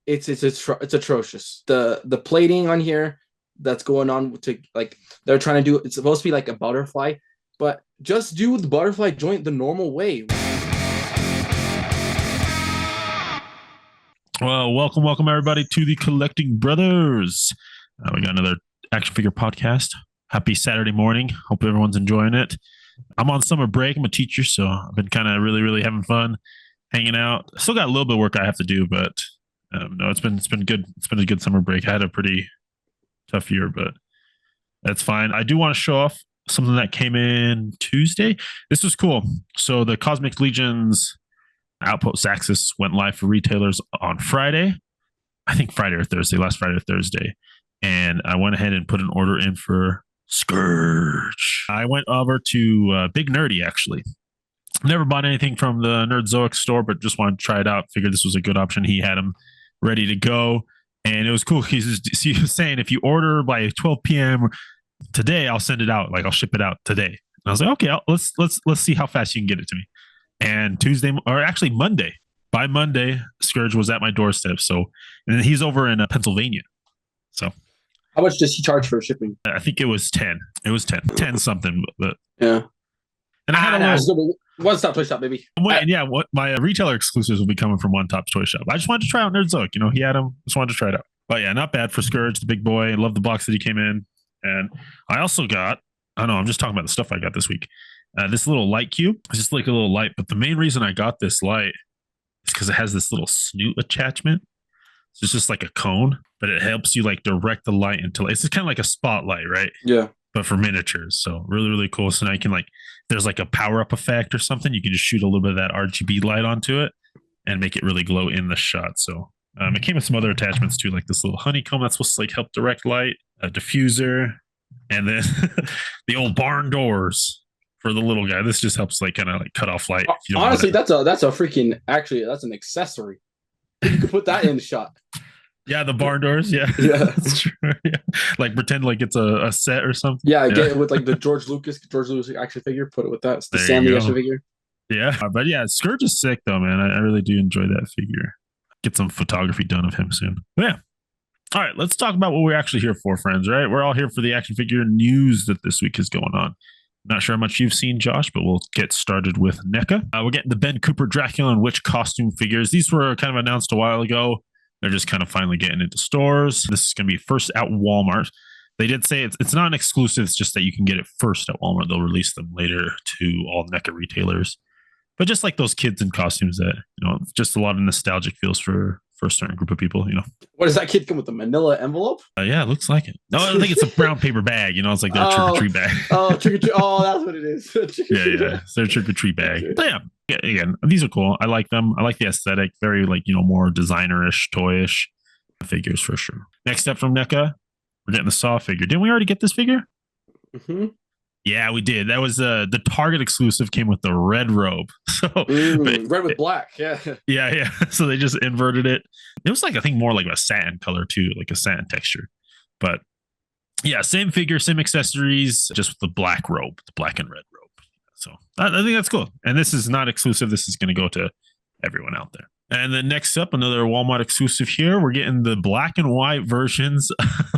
It's atrocious. The plating on here that's going on to like they're trying to do it's supposed to be like a butterfly, but just do the butterfly joint the normal way. Well, welcome everybody to the Collecting Brothers. We got another action figure podcast. Happy Saturday morning. Hope everyone's enjoying it. I'm on summer break. I'm a teacher, so I've been kind of really having fun, hanging out. Still got a little bit of work I have to do, but no, it's been good. It's been a good summer break. I had a pretty tough year, but that's fine. I do want to show off something that came in Tuesday. This was cool. So the Cosmic Legions Outpost Axis went live for retailers on Friday. I think Friday or Thursday, last Friday or Thursday. And I went ahead and put an order in for Scourge. I went over to Big Nerdy, actually. Never bought anything from the Nerdzoic store, but just wanted to try it out. Figured this was a good option. He had them ready to go. And it was cool. He was saying, if you order by 12 p.m. today, I'll send it out. Like, I'll ship it out today. And I was like, okay, let's see how fast you can get it to me. And Tuesday, or actually Monday, by Monday, Scourge was at my doorstep. So, and he's over in Pennsylvania. So, how much does he charge for shipping? I think it was 10. It was 10 something. But yeah. And I had a little one-stop toy shop, baby. What my retailer exclusives will be coming from One Top Toy Shop. I just wanted to try out Nerdzoic. You know, he had them. Just wanted to try it out. But yeah, not bad for Scourge, the big boy. I love the box that he came in. And I also got, I don't know, I'm just talking about the stuff I got this week. This little light cube. It's just like a little light. But the main reason I got this light is because it has this little snoot attachment. So it's just like a cone, but it helps you like direct the light into it's just kind of like a spotlight, right? Yeah. But for miniatures. So really cool. So now you can like, there's like a power up effect or something. You can just shoot a little bit of that RGB light onto it and make it really glow in the shot. So it came with some other attachments too, like this little honeycomb that's supposed to like help direct light, a diffuser, and then the old barn doors for the little guy. This just helps like kind of like cut off light. Honestly, that's a freaking that's an accessory. You could put that in the shot. Yeah, the barn doors. Yeah, that's true. Yeah. Like pretend like it's a set or something. Yeah, get it with like the George Lucas action figure. Put it with that. It's the Sammy action figure. Yeah, but yeah, Scourge is sick though, man. I really do enjoy that figure. Get some photography done of him soon. But yeah. All right, let's talk about what we're actually here for, friends. Right, we're all here for the action figure news that this week is going on. Not sure how much you've seen, Josh, but we'll get started with NECA. We're getting the Ben Cooper Dracula and Witch costume figures. These were kind of announced a while ago. They're just kind of finally getting into stores. This is going to be first at Walmart. They did say it's not an exclusive. It's just that you can get it first at Walmart. They'll release them later to all NECA retailers. But just like those kids in costumes that, you know, just a lot of nostalgic feels for a certain group of people, you know. What does that kid come with, a manila envelope? Yeah, it looks like it. No, I think it's a brown paper bag. You know, it's like their trick-or-treat bag. Trick-or-treat. Oh, that's what it is. Yeah. It's their trick-or-treat bag. But yeah, again, these are cool. I like them. I like the aesthetic. Very like, you know, more designer-ish, toyish figures for sure. Next up from NECA, we're getting the Saw figure. Didn't we already get this figure? Mm-hmm. Yeah, we did. That was the Target exclusive, came with the red robe. So red with black. Yeah. Yeah. So they just inverted it. It was like, I think more like a satin color too, like a satin texture. But yeah, same figure, same accessories, just with the black robe, the black and red robe. So I think that's cool. And this is not exclusive. This is going to go to everyone out there. And then next up, another Walmart exclusive here. We're getting the black and white versions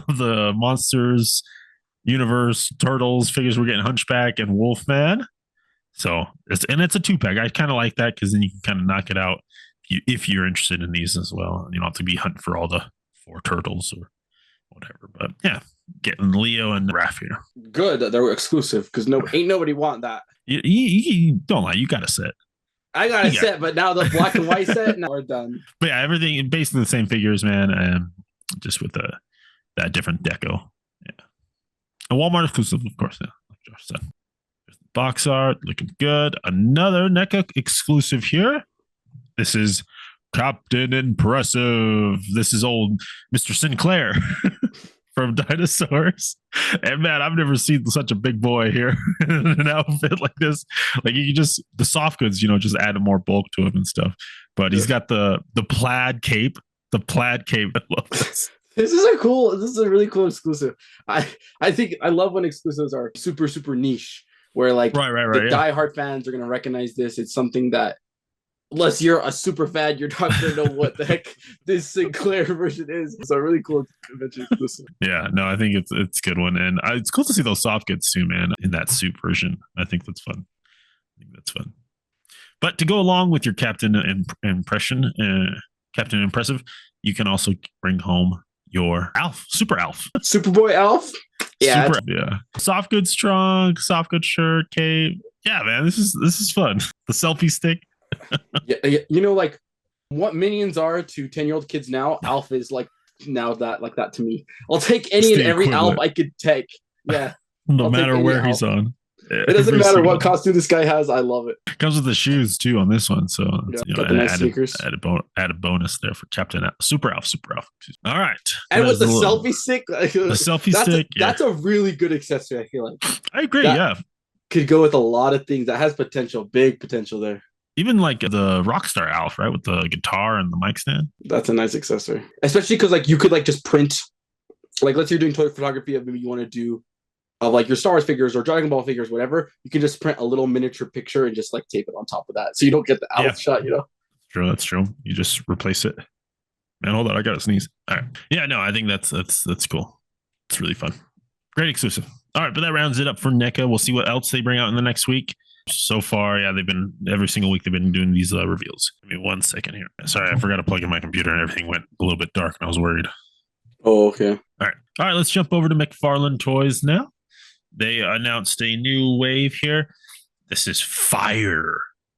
of the Monsters Universe Turtles figures. We're getting Hunchback and Wolfman. So it's a 2-pack. I kind of like that because then you can kind of knock it out if you're interested in these as well. You don't have to be hunting for all the 4 turtles or whatever. But yeah, getting Leo and Raph here. Good that they were exclusive because ain't nobody want that. You don't lie. You got a set. I got a set, but now the black and white set, now we're done. But yeah, everything basically the same figures, man, and just with that different deco. Yeah, a Walmart exclusive, of course. Yeah, like Josh said. Box art looking good. Another NECA exclusive here. This is Captain Impressive. This is old Mr. Sinclair from Dinosaurs. And man, I've never seen such a big boy here in an outfit like this. Like you can just the soft goods, you know, just add more bulk to him and stuff. But he's got the plaid cape. The plaid cape. I love this. This is a really cool exclusive. I think I love when exclusives are super niche, where like right, the diehard fans are gonna recognize this. It's something that unless you're a super fan, you're not gonna know what the heck this Sinclair version is. It's a really cool convention exclusive. Yeah, no, I think it's a good one, and it's cool to see those soft goods too, man. In that suit version, I think that's fun. But to go along with your Captain Impression, Captain Impressive, you can also bring home your Alf, Super Alf, Superboy Alf. Yeah, yeah. Soft goods trunk, soft goods shirt, cape. Yeah, man, this is fun. The selfie stick. Yeah, you know, like what minions are to 10-year-old kids now, Alf is like now that to me. I'll take any and every Alf I could take. Yeah. No matter where he's on. It doesn't matter what costume this guy has. I love it. Comes with the shoes too on this one, so got the nice sneakers. Add a bonus there for Captain Super Alf. All right, and with the selfie stick, stick, that's a really good accessory. I feel like I agree. Yeah, could go with a lot of things. That has potential, big potential there. Even like the Rockstar Alf, right, with the guitar and the mic stand. That's a nice accessory, especially because like you could like just print, like let's say you're doing toy photography, maybe you want to do. Of like your Star Wars figures or Dragon Ball figures, whatever, you can just print a little miniature picture and just like tape it on top of that, so you don't get the Alf shot. You know, that's true. You just replace it. Man, hold on, I gotta sneeze. All right, yeah, no, I think that's cool. It's really fun. Great exclusive. All right, but that rounds it up for NECA. We'll see what else they bring out in the next week. So far, yeah, they've been every single week they've been doing these reveals. Give me 1 second here. Sorry, I forgot to plug in my computer and everything went a little bit dark and I was worried. Oh, okay. All right, let's jump over to McFarlane Toys now. They announced a new wave here. This is Fire,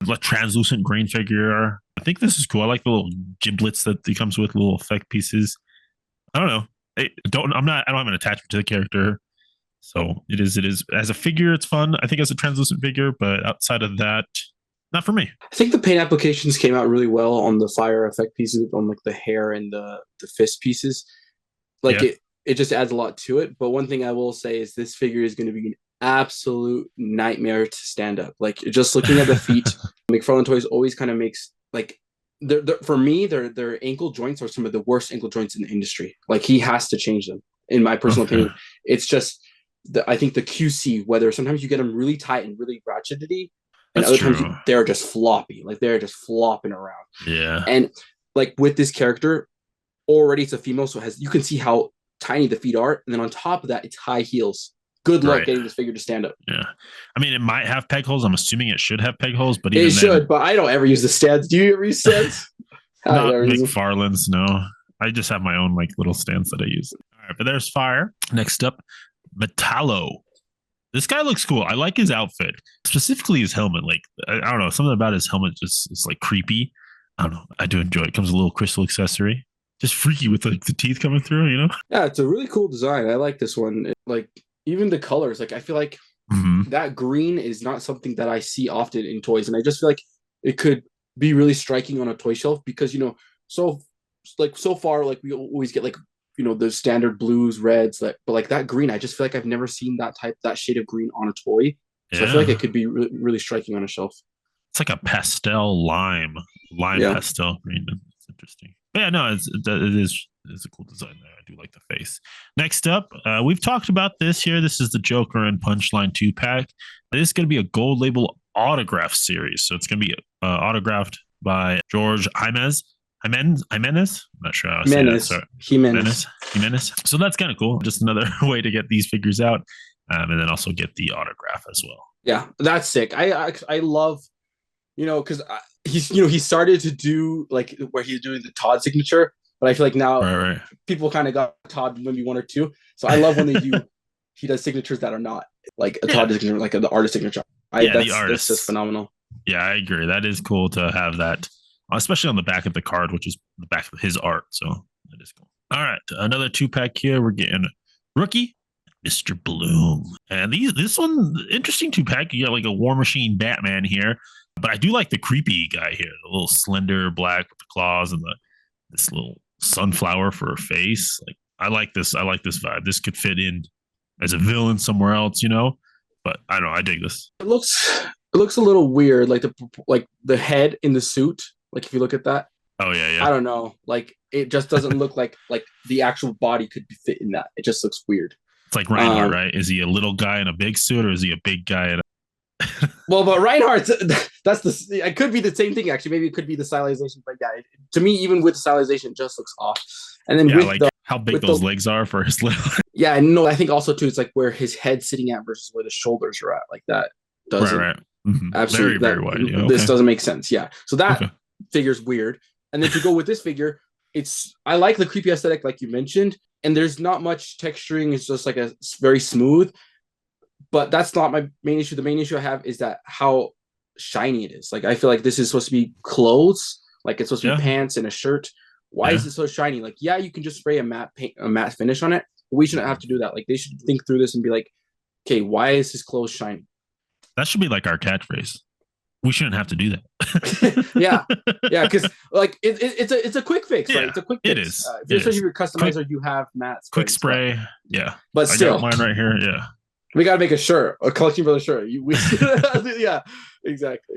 a translucent grain figure. I think this is cool. I like the little giblets that it comes with, little effect pieces. I don't know. I don't have an attachment to the character, so it is. As a figure, it's fun. I think as a translucent figure, but outside of that, not for me. I think the paint applications came out really well on the Fire effect pieces, on like the hair and the fist pieces. Like it just adds a lot to it. But one thing I will say is this figure is going to be an absolute nightmare to stand up. Like just looking at the feet, McFarlane Toys always kind of makes like for me, their ankle joints are some of the worst ankle joints in the industry. Like he has to change them, in my personal opinion. It's just I think the QC, whether sometimes you get them really tight and really ratchetedy, and other times they're just floppy. Like they're just flopping around. Yeah. And like with this character, already it's a female, so you can see how tiny the feet are, and then on top of that it's high heels. Good luck getting this figure to stand up. Yeah, I mean it might have peg holes. I'm assuming it should have peg holes, but it should. But I don't ever use the stands. Do you ever use stands? Not McFarlane's. No, I just have my own like little stands that I use. All right, but there's Fire. Next up, Metallo. This guy looks cool. I like his outfit, specifically his helmet. Like I don't know, something about his helmet just is like creepy. I don't know. I do enjoy it. It comes with a little crystal accessory. Just freaky with like the teeth coming through, you know? Yeah, it's a really cool design. I like this one. Like even the colors, like I feel like that green is not something that I see often in toys, and I just feel like it could be really striking on a toy shelf because so far like we always get like the standard blues, reds, but like that green, I just feel like I've never seen that shade of green on a toy. So I feel like it could be really, really striking on a shelf. It's like a pastel lime pastel green. It's interesting. But yeah, no, it is a cool design there. I do like the face. Next up, we've talked about this here. This is the Joker and Punchline 2-pack. This is going to be a gold label autograph series. So it's going to be autographed by George Jimenez. I'm not sure how to say that. Sorry. Jimenez. So that's kind of cool. Just another way to get these figures out, and then also get the autograph as well. Yeah, that's sick. I love, because he started to do like where he's doing the Todd signature, but I feel like now people kind of got Todd maybe one or two. So I love when he does signatures that are not like a Todd signature, like the artist signature. The artist. That's just phenomenal. Yeah, I agree. That is cool to have that, especially on the back of the card, which is the back of his art. So that is cool. All right, another 2-pack here. We're getting Rookie, Mr. Bloom, and this one interesting 2-pack. You got like a War Machine Batman here. But I do like the creepy guy here, the little slender black with the claws and this little sunflower for a face. Like I like this vibe. This could fit in as a villain somewhere else, But I don't know. I dig this. It looks a little weird, like the head in the suit. Like if you look at that. Oh yeah. I don't know. Like it just doesn't look like the actual body could fit in that. It just looks weird. It's like Reinhardt, right? Is he a little guy in a big suit, or is he a big guy in a Well, but Reinhardt's it could be the same thing actually. Maybe it could be the stylization, but yeah, to me, even with the stylization, it just looks off. And then with how big those legs are for his little. Yeah, and no, I think also too, it's like where his head's sitting at versus where the shoulders are at. Like that doesn't absolutely very wide. Yeah, this doesn't make sense. Yeah, so that figure's weird. And then to go with this figure, I like the creepy aesthetic, like you mentioned, and there's not much texturing. It's just like a very smooth. But that's not my main issue. The main issue I have is that how shiny it is. Like I feel like this is supposed to be clothes, like it's supposed to be pants and a shirt. Why is it so shiny? Like, yeah, you can just spray a matte finish on it. But we shouldn't have to do that. Like they should think through this and be like, okay, why is his clothes shiny? That should be like our catchphrase. We shouldn't have to do that. yeah, because like it's a quick fix, right? It's a quick fix. It is. Especially if you're a customizer, you have matte quick spray. Yeah, but still, I got mine right here. Yeah. We gotta make a shirt, a collecting brother shirt. Yeah, exactly.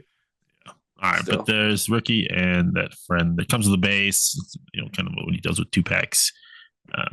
Yeah. All right, but there's Rookie and that friend that comes with the base. Kind of what he does with 2-packs.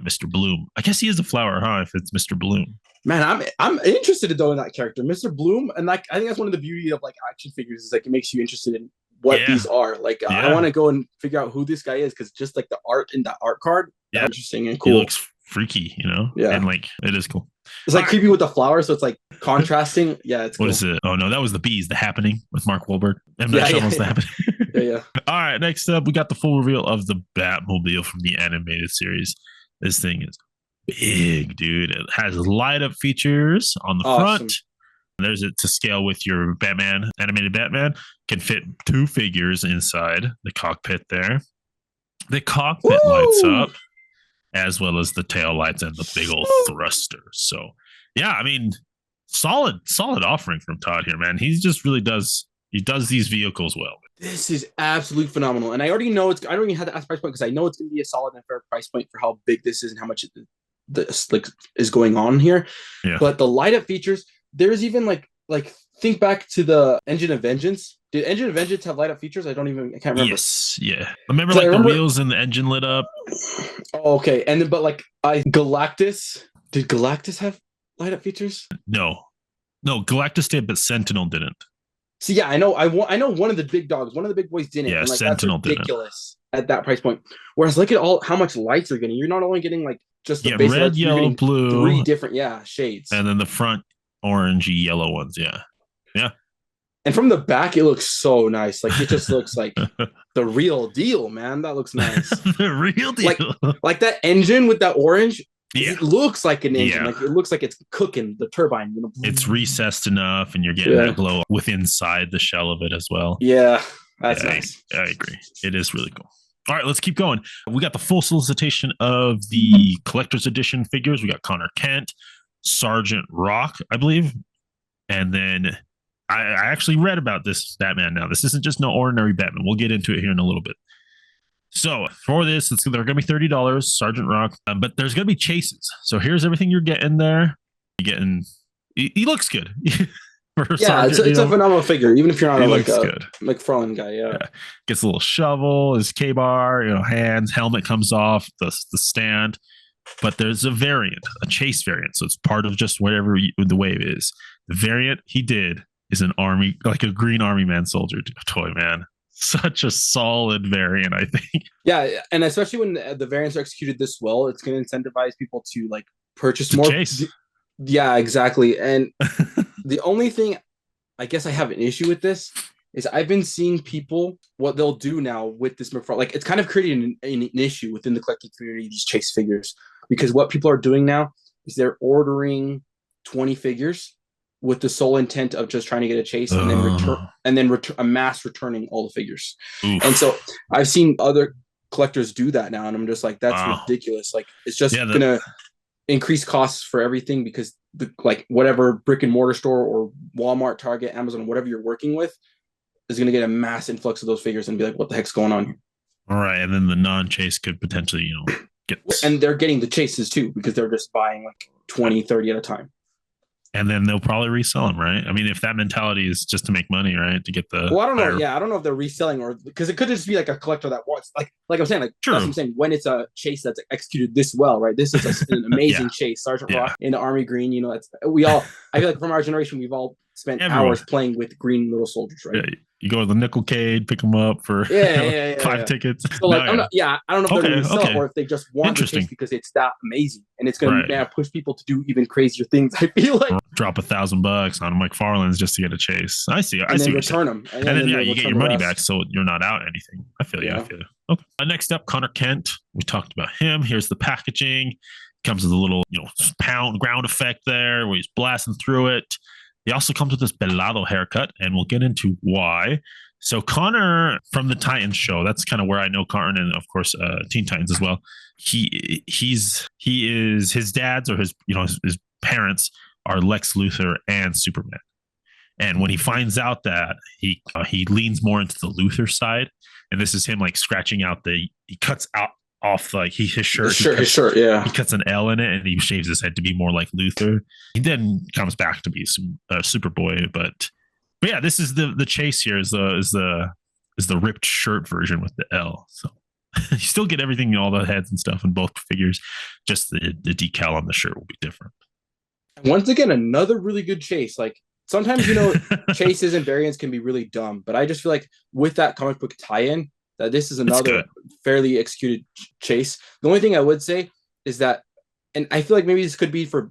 Mr. Bloom. I guess he is a flower, huh? If it's Mr. Bloom. Man, I'm interested though in that character, Mr. Bloom, and like I think that's one of the beauty of like action figures is like it makes you interested in what these are. Like I want to go and figure out who this guy is because just like the art in that art card, interesting and cool. He looks freaky, Yeah, and like it is cool. It's like creepy with the flowers, so it's like contrasting. Yeah, it's cool. What is it? Oh no, that was the bees. The Happening with Mark Wahlberg. The Happening. Yeah. All right, next up, we got the full reveal of the Batmobile from the animated series. This thing is big, dude. It has light up features on the front. There's it to scale with your Batman, animated Batman. Can fit 2 figures inside the cockpit there. The cockpit lights up, as well as the tail lights and the big old thruster. So, yeah, I mean, solid offering from Todd here, man. He just really does. He does these vehicles well. This is absolutely phenomenal, and I already know I don't even have to ask price point because I know it's going to be a solid and fair price point for how big this is and how much this like is going on here. Yeah. But the light up features, there's even like think back to the Engine of Vengeance. Did Engine of Vengeance have light up features? I can't remember. Yes, yeah. Remember like the wheels and the engine lit up. Oh, okay, and then but like Galactus. Did Galactus have light up features? No, Galactus did, but Sentinel didn't. See, yeah, I know one of the big dogs, one of the big boys didn't. Yeah, and like, Sentinel that's ridiculous at that price point. Whereas look at how much lights you're getting. You're not only getting like just the base red, lights, yellow, blue, 3 different shades, and then the front orangey yellow ones. Yeah. And from the back, it looks so nice. Like it just looks like the real deal, man. That looks nice. The real deal. Like that engine with that orange. Yeah. It looks like an engine. Like it looks like it's cooking the turbine. It's recessed enough, and you're getting that glow with inside the shell of it as well. Yeah, that's nice. I agree. It is really cool. All right, let's keep going. We got the full solicitation of the collector's edition figures. We got Connor Kent, Sergeant Rock, I believe, and then I actually read about this Batman. Now, this isn't just no ordinary Batman. We'll get into it here in a little bit. So for this, they're going to be $30, Sergeant Rock, but there's going to be chases. So here's everything you're getting there. You're getting, he looks good. It's a phenomenal figure, even if you're not like a McFarlane guy. Yeah, gets a little shovel, his K-bar, hands, helmet comes off the stand. But there's a variant, a chase variant. So it's part of just whatever the wave is. The variant he did is an army, like a green army man soldier toy, man. Such a solid variant, I think. Yeah, and especially when the variants are executed this well, it's going to incentivize people to like purchase more. Chase. Yeah, exactly. And the only thing I guess I have an issue with this is I've been seeing people, what they'll do now with this McFarlane, like it's kind of creating an issue within the collecting community, these chase figures, because what people are doing now is they're ordering 20 figures with the sole intent of just trying to get a chase and then mass returning all the figures. Oof. And so I've seen other collectors do that now, and I'm just like, that's ridiculous. Like it's just gonna increase costs for everything because whatever brick and mortar store or Walmart, Target, Amazon, whatever you're working with is gonna get a mass influx of those figures and be like, what the heck's going on here? All right, and then the non-chase could potentially, get, and they're getting the chases too because they're just buying like 20, 30 at a time. And then they'll probably resell them, right? I mean, if that mentality is just to make money, right? To get the I don't know. Yeah, I don't know if they're reselling or because it could just be like a collector that wants, like I'm saying, like True. That's what I'm saying. When it's a chase that's executed this well, right? This is an amazing chase, Sergeant Rock in the army green. It's I feel like from our generation, we've all spent Everyone. hours playing with green little soldiers, right? Yeah, you go to the Nickelcade, pick them up for five tickets. So like, I don't know if they're going to sell it or if they just want the chase because it's that amazing and it's going to push people to do even crazier things. I feel like drop $1,000 on McFarlane's just to get a chase. I see. I see. Return them, and then you get your money back, so you're not out anything. I feel you. Okay. Next up, Connor Kent. We talked about him. Here's the packaging. Comes with a little, ground effect there where he's blasting through it. He also comes with this pelado haircut, and we'll get into why. So Connor from the Titans show, that's kind of where I know Connor, and of course Teen Titans as well. He is his dad's or his parents are Lex Luthor and Superman. And when he finds out that, he leans more into the Luthor side, and this is him like scratching out he cuts out off like his shirt. His shirt, yeah. He cuts an L in it and he shaves his head to be more like Luthor. He then comes back to be Superboy, but yeah, this is the chase here is the ripped shirt version with the L. So you still get everything, all the heads and stuff in both figures. Just the decal on the shirt will be different. Once again, another really good chase. Like sometimes chases and variants can be really dumb, but I just feel like with that comic book tie-in, that this is another fairly executed chase. The only thing I would say is that, and I feel like maybe this could be for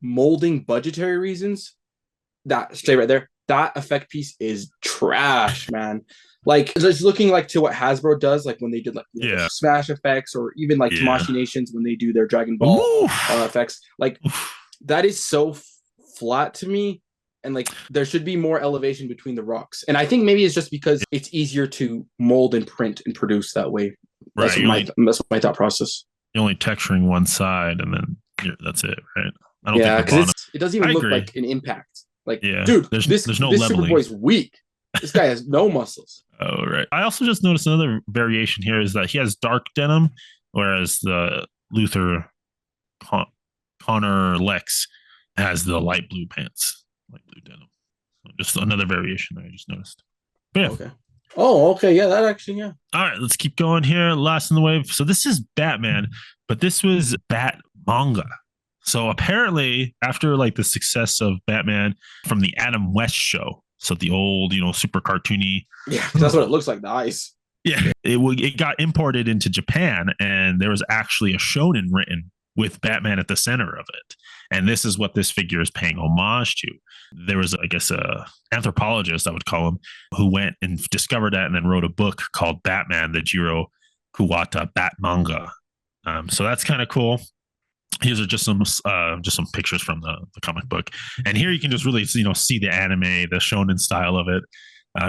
molding budgetary reasons, that stay right there. That effect piece is trash, man. Like just looking like to what Hasbro does, like when they did like Smash effects, or even like Tamashii Nations when they do their Dragon Ball effects. Like that is so flat to me. And like there should be more elevation between the rocks. And I think maybe it's just because it's easier to mold and print and produce that way. That's my thought process. You're only texturing one side and then that's it, right? I don't think because it doesn't even look like an impact. Like, dude, there's no leveling. Superboy's weak. This guy has no muscles. Oh, right. I also just noticed another variation here is that he has dark denim, whereas the Luthor Connor Lex has the light blue pants. Light blue denim. So just another variation that I just noticed. But yeah. Okay. Oh, okay. Yeah, that actually, yeah. All right, let's keep going here. Last in the wave. So this is Batman, but this was Bat manga. So apparently, after like the success of Batman from the Adam West show, so the old, super cartoony. Yeah, that's what it looks like, the eyes. Yeah, it got imported into Japan, and there was actually a shonen written with Batman at the center of it. And this is what this figure is paying homage to. There was, I guess, a anthropologist, I would call him, who went and discovered that and then wrote a book called Batman, the Jiro Kuwata Bat Manga. So that's kind of cool. Here's just some pictures from the comic book. And here you can just really, see the anime, the shonen style of it.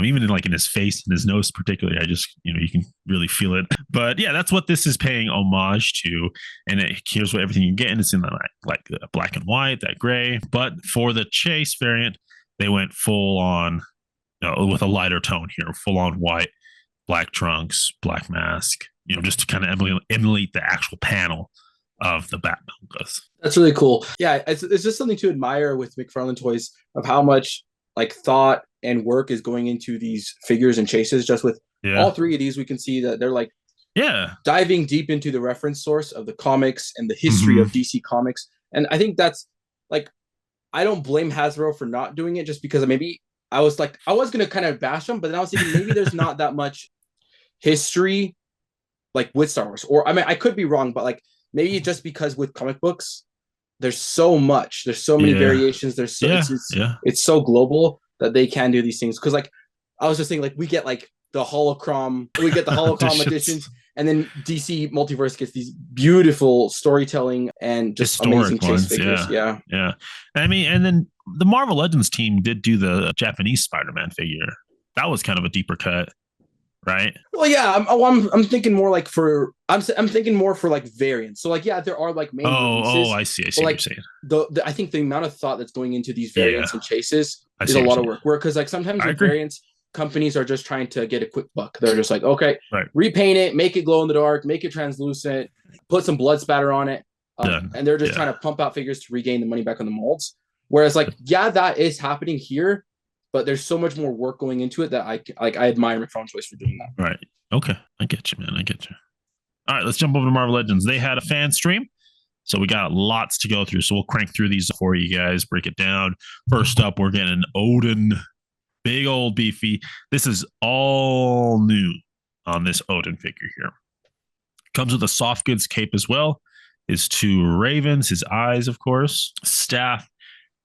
Even in his face and his nose particularly, I just, you can really feel it. But yeah, that's what this is paying homage to. And here's what everything you're getting. It's in like black and white, that gray. But for the chase variant, they went full on, with a lighter tone here, full on white, black trunks, black mask, just to kind of emulate the actual panel of the Batman. That's really cool. Yeah, it's just something to admire with McFarlane Toys of how much like thought and work is going into these figures and chases. Just with all three of these, we can see that they're like diving deep into the reference source of the comics and the history of DC Comics. And I think that's like, I don't blame Hasbro for not doing it, just because maybe I was going to kind of bash them, but then I was thinking maybe there's not that much history like with Star Wars, or I mean, I could be wrong, but like maybe just because with comic books, there's so many variations. There's it's so global that they can do these things. Because like I was just thinking, like we get like the holochrome editions, and then DC Multiverse gets these beautiful storytelling and just historic amazing chase figures. Yeah. I mean, and then the Marvel Legends team did do the Japanese Spider-Man figure. That was kind of a deeper cut, right? Well, yeah. I'm thinking more like I'm thinking more for like variants. So like, yeah, there are like main releases. I see like, what you're saying. I think the amount of thought that's going into these variants and chases is a lot of work. Because like sometimes with variants, companies are just trying to get a quick buck. They're just like, okay, repaint it, make it glow in the dark, make it translucent, put some blood spatter on it, and they're just trying to pump out figures to regain the money back on the molds. Whereas like, that is happening here, but there's so much more work going into it that I admire McFarlane Toys for doing that. Right. Okay. I get you, man. I get you. All right, let's jump over to Marvel Legends. They had a fan stream. So we got lots to go through. So we'll crank through these for you guys, break it down. First up, we're getting Odin, big old beefy. This is all new on this Odin figure here. Comes with a soft goods cape as well. His two ravens, his eyes, of course, staff,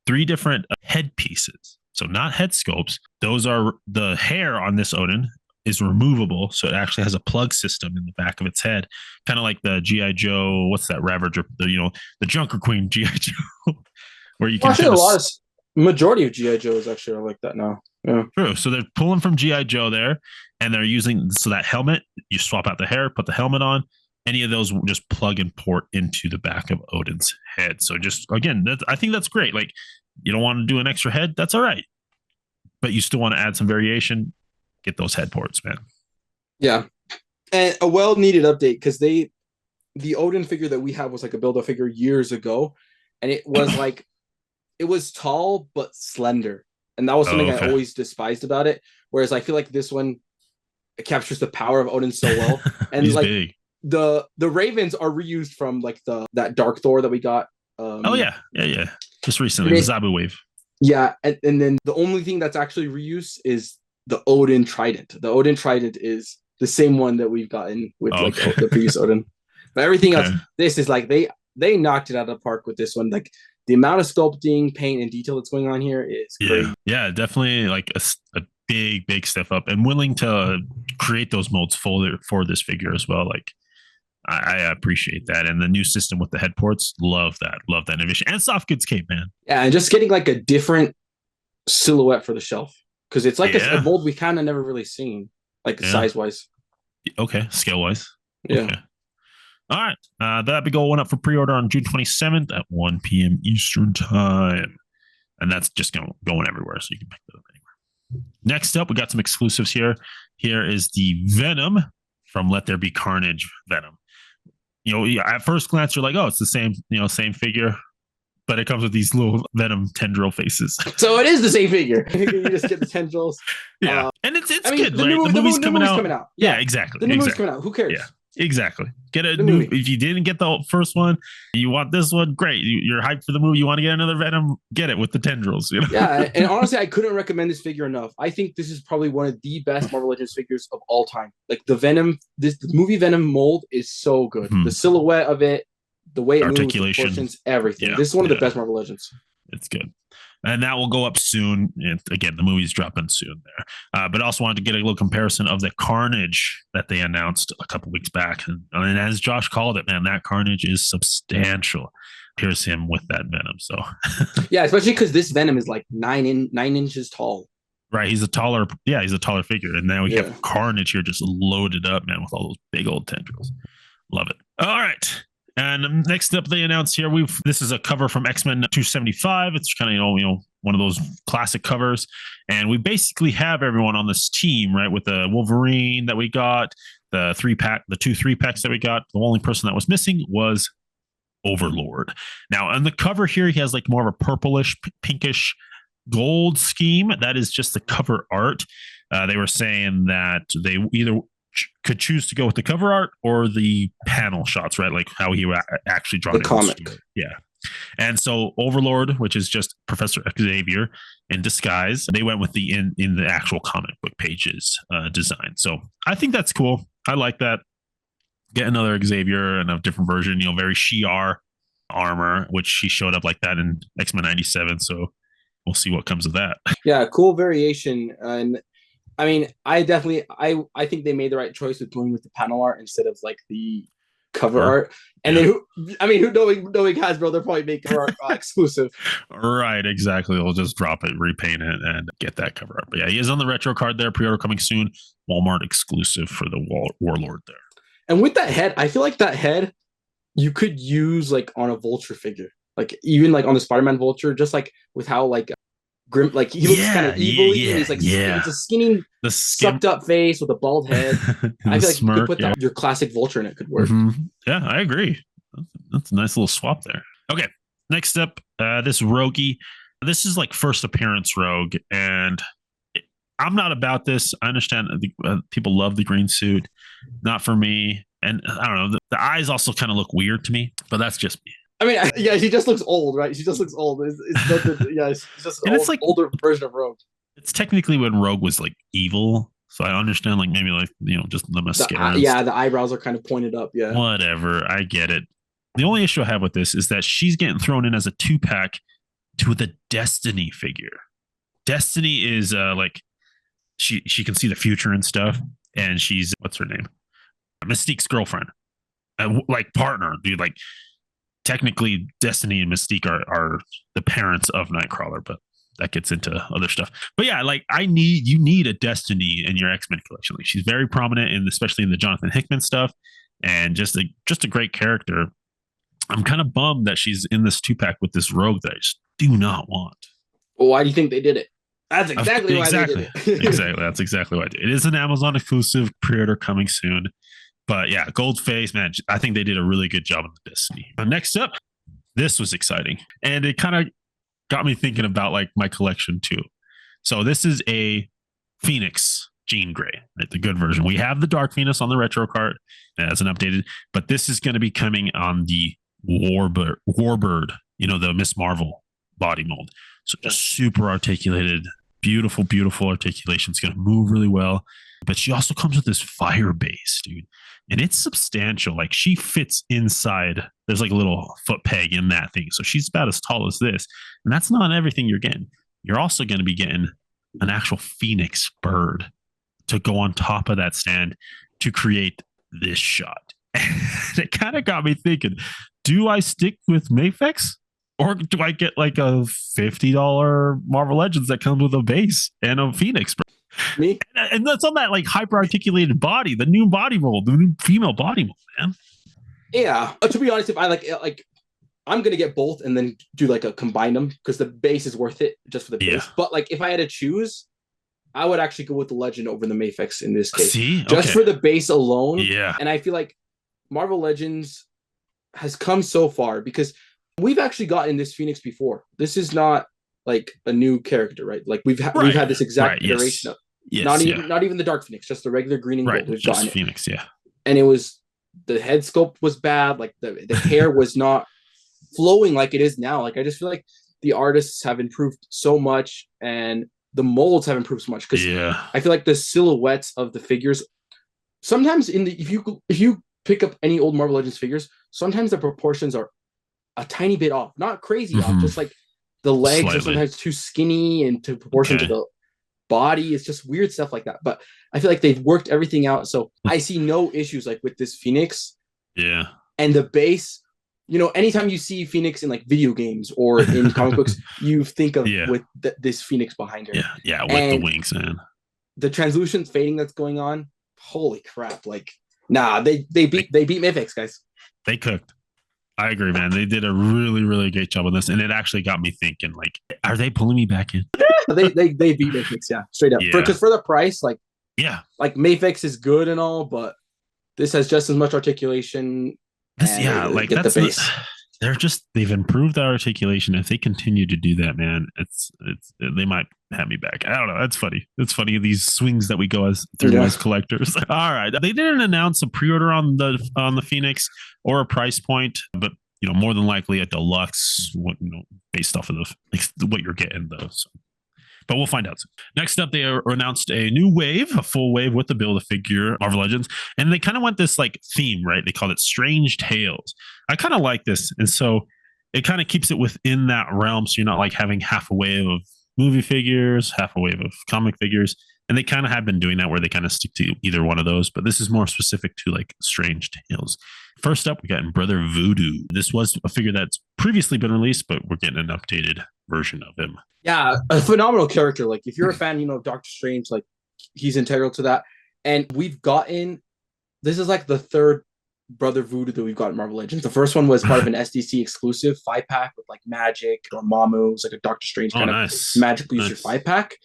3 different head pieces. So not head sculpts. Those are the hair on this Odin is removable. So it actually has a plug system in the back of its head. Kind of like the G.I. Joe, what's that Ravager, the Junker Queen G.I. Joe, where you can majority of G.I. Joes actually are like that now. Yeah. True. So they're pulling from G.I. Joe there, and they're using, so that helmet, you swap out the hair, put the helmet on. Any of those will just plug and port into the back of Odin's head. So just, again, I think that's great. Like, you don't want to do an extra head, that's all right. But you still want to add some variation, get those head ports, man. Yeah. And a well-needed update, because the Odin figure that we have was like a Build-A-Figure years ago, and it was like, it was tall but slender. And that was something I always despised about it. Whereas I feel like this one, it captures the power of Odin so well. And He's like big. The ravens are reused from like that Dark Thor that we got. Yeah. Just recently, the Zabu wave. Yeah, and then the only thing that's actually reused is the Odin Trident. The Odin Trident is the same one that we've gotten with the previous Odin. But everything else, this is like they knocked it out of the park with this one. Like the amount of sculpting, paint, and detail that's going on here is crazy. Yeah, definitely like a big step up, and willing to create those molds for this figure as well. Like I appreciate that, and the new system with the head ports, love that innovation, and soft goods cape, man. Yeah, and just getting like a different silhouette for the shelf, because it's like a mold we kind of never really seen, like size wise. Okay, scale wise. Yeah. Okay. All right, that'll be going up for pre-order on June 27th at 1 p.m. Eastern time, and that's just going everywhere, so you can pick that up anywhere. Next up, we got some exclusives here. Here is the Venom from Let There Be Carnage Venom. At first glance, you're like, oh, it's the same figure, but it comes with these little Venom tendril faces. So it is the same figure. You just get the tendrils. Yeah, and it's good, right? The movie's coming out. Yeah, exactly. The new movie's coming out. Who cares? Yeah. Exactly. Get a new. If you didn't get the first one, you want this one. Great. You're hyped for the movie. You want to get another Venom? Get it with the tendrils. Yeah, and honestly, I couldn't recommend this figure enough. I think this is probably one of the best Marvel Legends figures of all time. Like the Venom, the movie Venom mold is so good. The silhouette of it, the way it moves, the proportions, everything. This is one of the best Marvel Legends. It's good. And that will go up soon. And again, the movie's dropping soon there. But also wanted to get a little comparison of the Carnage that they announced a couple weeks back. And as Josh called it, man, that Carnage is substantial. Here's him with that Venom. So yeah, especially because this Venom is like 9 inches tall. Right. He's a taller figure. And now we have Carnage here just loaded up, man, with all those big old tendrils. Love it. All right. And next up, they announced here, this is a cover from XMen 275. It's kind of, one of those classic covers. And we basically have everyone on this team, right? With the Wolverine that we got, the 2 3-packs that we got. The only person that was missing was Overlord. Now, on the cover here, he has like more of a purplish, pinkish gold scheme. That is just the cover art. They were saying that they either could choose to go with the cover art or the panel shots, right? Like how he actually drawn the comic. Yeah. And so Overlord, which is just Professor Xavier in disguise, they went with the in the actual comic book pages design. So I think that's cool. I like that. Get another Xavier and a different version, very Shi'ar armor, which he showed up like that in X-Men 97. So we'll see what comes of that. Yeah, cool variation. And I mean, I think they made the right choice with going with the panel art instead of like the cover art. And then who knowing Hasbro, they'll probably make cover art exclusive. Right, exactly. They'll just drop it, repaint it, and get that cover art. But yeah, he is on the retro card there. Pre-order coming soon. Walmart exclusive for the Warlord there. And with that head, I feel like that head you could use like on a Vulture figure, like even like on the Spider-Man Vulture, just like with how like grim, like he looks kind of evil. He's like it's a skinny, sucked up face with a bald head. I feel like you could put your classic Vulture in it could work. Yeah, I agree. That's a nice little swap there. Okay, next up, this Rogie. This is like first appearance Rogue, and I'm not about this. I understand people love the green suit. Not for me. And I don't know. The eyes also kind of look weird to me, but that's just me. I mean, yeah, she just looks old, right? She just looks old. It's nothing. Yeah, she's just an And it's like older version of Rogue. it's technically when Rogue was like evil. So I understand like maybe like just the mascara. Yeah, the eyebrows are kind of pointed up. Yeah. Whatever, I get it. The only issue I have with this is that she's getting thrown in as a 2-pack to the Destiny figure. Destiny is like she can see the future and stuff, and she's what's her name? Mystique's girlfriend, like partner, dude. Like technically, Destiny and Mystique are the parents of Nightcrawler, but that gets into other stuff. But yeah, like you need a Destiny in your X-Men collection. Like she's very prominent, and especially in the Jonathan Hickman stuff, and just a great character. I'm kind of bummed that she's in this 2-pack with this Rogue that I just do not want. Well, why do you think they did it? That's exactly why they did it. Exactly. That's exactly why I did. It is an Amazon exclusive, pre-order coming soon. But yeah, Gold Face, man, I think they did a really good job on the Destiny. Next up, this was exciting. And it kind of got me thinking about like my collection too. So this is a Phoenix Jean Grey, right? The good version. We have the Dark Phoenix on the retro card as an updated, but this is going to be coming on the Warbird, the Miss Marvel body mold. So just super articulated, beautiful, beautiful articulation. It's going to move really well. But she also comes with this fire base, dude. And it's substantial. Like she fits inside. There's like a little foot peg in that thing. So she's about as tall as this. And that's not everything you're getting. You're also going to be getting an actual Phoenix bird to go on top of that stand to create this shot. It kind of got me thinking, do I stick with Mafex? Or do I get like a $50 Marvel Legends that comes with a base and a Phoenix? Me? And that's on that like hyper articulated body, the new body mold, the new female body mold, man. Yeah. To be honest, if I like I'm gonna get both and then do like a combine them because the base is worth it just for the base. Yeah. But like if I had to choose, I would actually go with the Legend over the Mafex in this case. See? Just for the base alone. Yeah. And I feel like Marvel Legends has come so far because we've actually gotten this Phoenix before. This is not like a new character, right? Like we've had this exact iteration of not even the Dark Phoenix, just the regular green and gold. We've gotten Phoenix, yeah. And it was the head sculpt was bad, like the hair was not flowing like it is now. Like I just feel like the artists have improved so much and the molds have improved so much because I feel like the silhouettes of the figures sometimes if you pick up any old Marvel Legends figures, sometimes the proportions are a tiny bit off, not crazy off, just like the legs are sometimes too skinny and to proportion to the body. It's just weird stuff like that. But I feel like they've worked everything out. So I see no issues like with this Phoenix. Yeah. And the base, anytime you see Phoenix in like video games or in comic books, you think of with this Phoenix behind her. Yeah. Yeah. With the wings, man. The translucent fading that's going on. Holy crap. Like, nah, they beat Mafex, guys. They cooked. I agree, man. They did a really, really great job on this, and it actually got me thinking, like, are they pulling me back in? they beat Mafex, straight up. Because for the price, like Mafex is good and all, but this has just as much articulation. They've improved that articulation. If they continue to do that, man, they might have me back. I don't know. That's funny. It's funny these swings that we go through as collectors. All right, they didn't announce a pre-order on the Phoenix or a price point, but more than likely a deluxe. Based off of what you're getting though. So. But we'll find out soon. Next up, they announced a new wave, a full wave with the Build-A-Figure Marvel Legends. And they kind of went this like theme, right? They called it Strange Tales. I kind of like this. And so it kind of keeps it within that realm. So you're not like having half a wave of movie figures, half a wave of comic figures. And they kind of have been doing that where they kind of stick to either one of those. But this is more specific to like Strange Tales. First up, we got Brother Voodoo. This was a figure that's previously been released, but we're getting an updated version of him. Yeah, a phenomenal character. Like if you're a fan, Doctor Strange, like he's integral to that. And this is like the third Brother Voodoo that we've got in Marvel Legends. The first one was part of an SDC exclusive 5-pack with like Magic or Mamu. It was like a Doctor Strange kind of magical user 5-pack.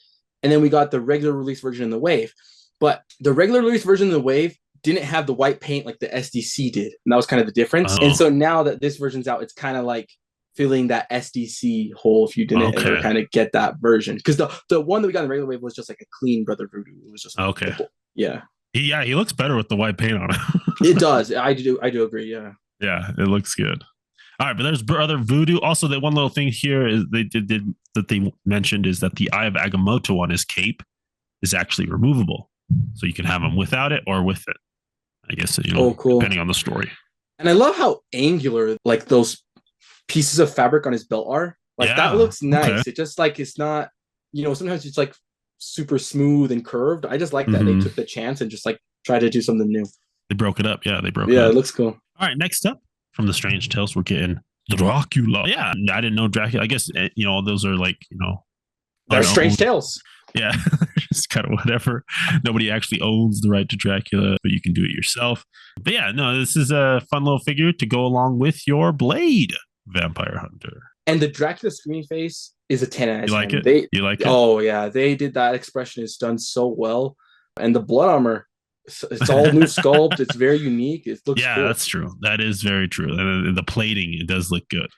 And then we got the regular release version in the Wave. But the regular release version in the Wave didn't have the white paint like the SDC did. And that was kind of the difference. And so now that this version's out, it's kind of like filling that SDC hole if you didn't ever kind of get that version. Because the one that we got in the regular Wave was just like a clean Brother Voodoo. It was just purple. Yeah. He looks better with the white paint on it. It does. I do agree. Yeah. Yeah, it looks good. All right, but there's other Voodoo. Also, that one little thing here is that they mentioned is that the Eye of Agamotto on his cape is actually removable, so you can have him without it or with it. I guess cool. depending on the story. And I love how angular like those pieces of fabric on his belt are. Like that looks nice. Okay. It just like it's not, sometimes it's like super smooth and curved. I just like that they took the chance and just like tried to do something new. They broke it up. Yeah, they broke it up. Yeah, it looks cool. All right, next up from the Strange Tales, we're getting Dracula. Yeah, I didn't know Dracula. I guess those are like they're Strange Tales. Yeah, just kind of whatever. Nobody actually owns the right to Dracula, but you can do it yourself. But yeah, no, this is a fun little figure to go along with your Blade Vampire Hunter. And the Dracula screaming face is a 10 out of 10. You like it? You like it? Oh, yeah. They did that expression. It's done so well. And the blood armor, it's all new sculpt. It's very unique. It looks cool. That's true. That is very true. And the plating, it does look good.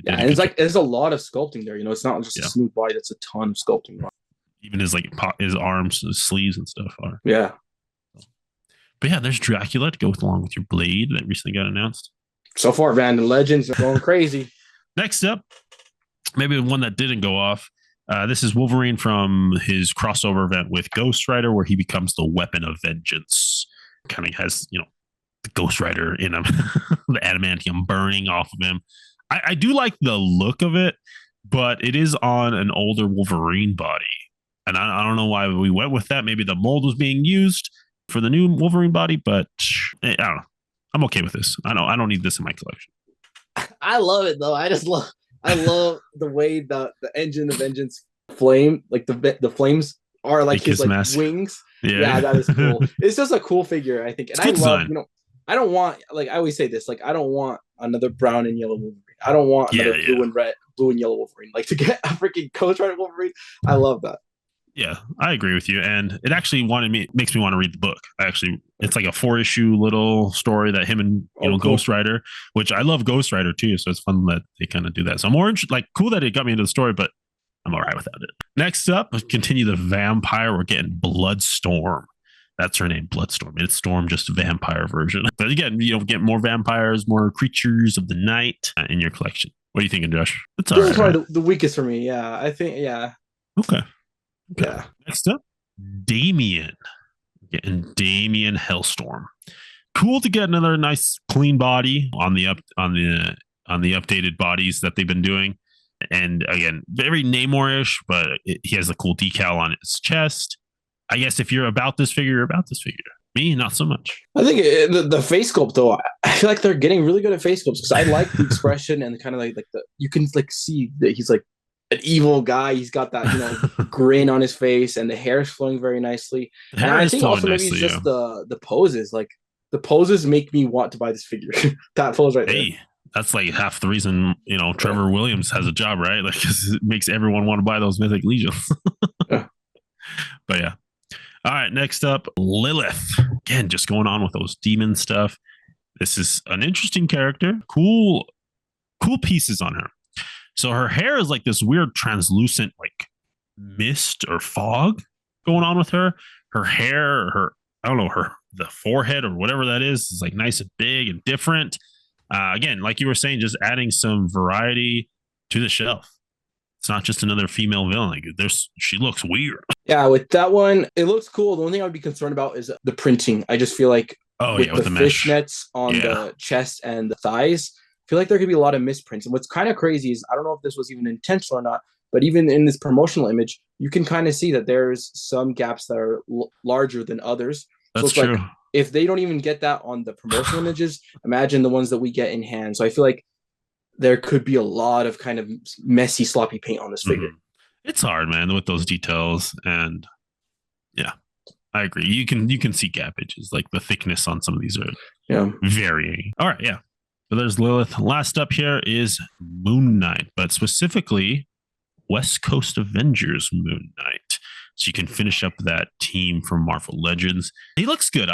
And it's like, there's a lot of sculpting there. It's not just a smooth body. That's a ton of sculpting. Even his arms, his sleeves and stuff are. Yeah. But yeah, there's Dracula to go along with your Blade that recently got announced. So far, Random Legends are going crazy. Next up, maybe one that didn't go off. This is Wolverine from his crossover event with Ghost Rider, where he becomes the weapon of vengeance. Kind of has, the Ghost Rider in him, the adamantium burning off of him. I do like the look of it, but it is on an older Wolverine body. And I don't know why we went with that. Maybe the mold was being used for the new Wolverine body, but I don't know. I'm okay with this. I don't need this in my collection. I love it though. I love the way the engine of vengeance flame, like the flames are like his like wings. Yeah, that is cool. It's just a cool figure, I think. And I love, I don't want, like I always say this, like I don't want another brown and yellow Wolverine. I don't want another blue and yellow Wolverine. Like to get a freaking Ghost Rider Wolverine, I love that. Yeah, I agree with you. And it actually makes me want to read the book. It's like a 4-issue little story that him and cool. Ghost Rider, which I love Ghost Rider too. So it's fun that they kind of do that. So I'm more cool that it got me into the story, but I'm all right without it. Next up, continue the vampire. We're getting Bloodstorm. That's her name, Bloodstorm. It's Storm, just a vampire version. But again, get more vampires, more creatures of the night in your collection. What are you thinking, Josh? It's all right, probably the weakest for me. Yeah, I think. Yeah. Okay. Yeah. Next up, Damien. Getting Damien Hellstorm. Cool to get another nice clean body on the updated bodies that they've been doing. And again, very Namor-ish, but he has a cool decal on his chest. I guess if you're about this figure, you're about this figure. Me, not so much. I think the face sculpt though, I feel like they're getting really good at face sculpts because I like the expression and kind of like the you can like see that he's like an evil guy. He's got that grin on his face, and the hair is flowing very nicely. And I think also maybe it's just the poses. Like the poses make me want to buy this figure. That pose right there. That's like half the reason Trevor Williams has a job, right? Like it makes everyone want to buy those Mythic Legions. But yeah. All right, next up, Lilith. Again, just going on with those demon stuff. This is an interesting character. Cool pieces on her. So her hair is like this weird translucent like mist or fog going on with her. Her hair, the forehead or whatever that is like nice and big and different. Again, like you were saying, just adding some variety to the shelf. It's not just another female villain. Like she looks weird. Yeah, with that one, it looks cool. The only thing I would be concerned about is the printing. I just feel like with the fishnets on the chest and the thighs, I feel like there could be a lot of misprints. And what's kind of crazy is I don't know if this was even intentional or not, but even in this promotional image, you can kind of see that there's some gaps that are larger than others. That's true. Like if they don't even get that on the promotional images, imagine the ones that we get in hand. So I feel like there could be a lot of kind of messy, sloppy paint on this figure. It's hard, man, with those details. And yeah, I agree. You can see gappages, like the thickness on some of these are varying. All right, yeah. So there's Lilith. Last up here is Moon Knight, but specifically West Coast Avengers Moon Knight. So you can finish up that team from Marvel Legends. He looks good.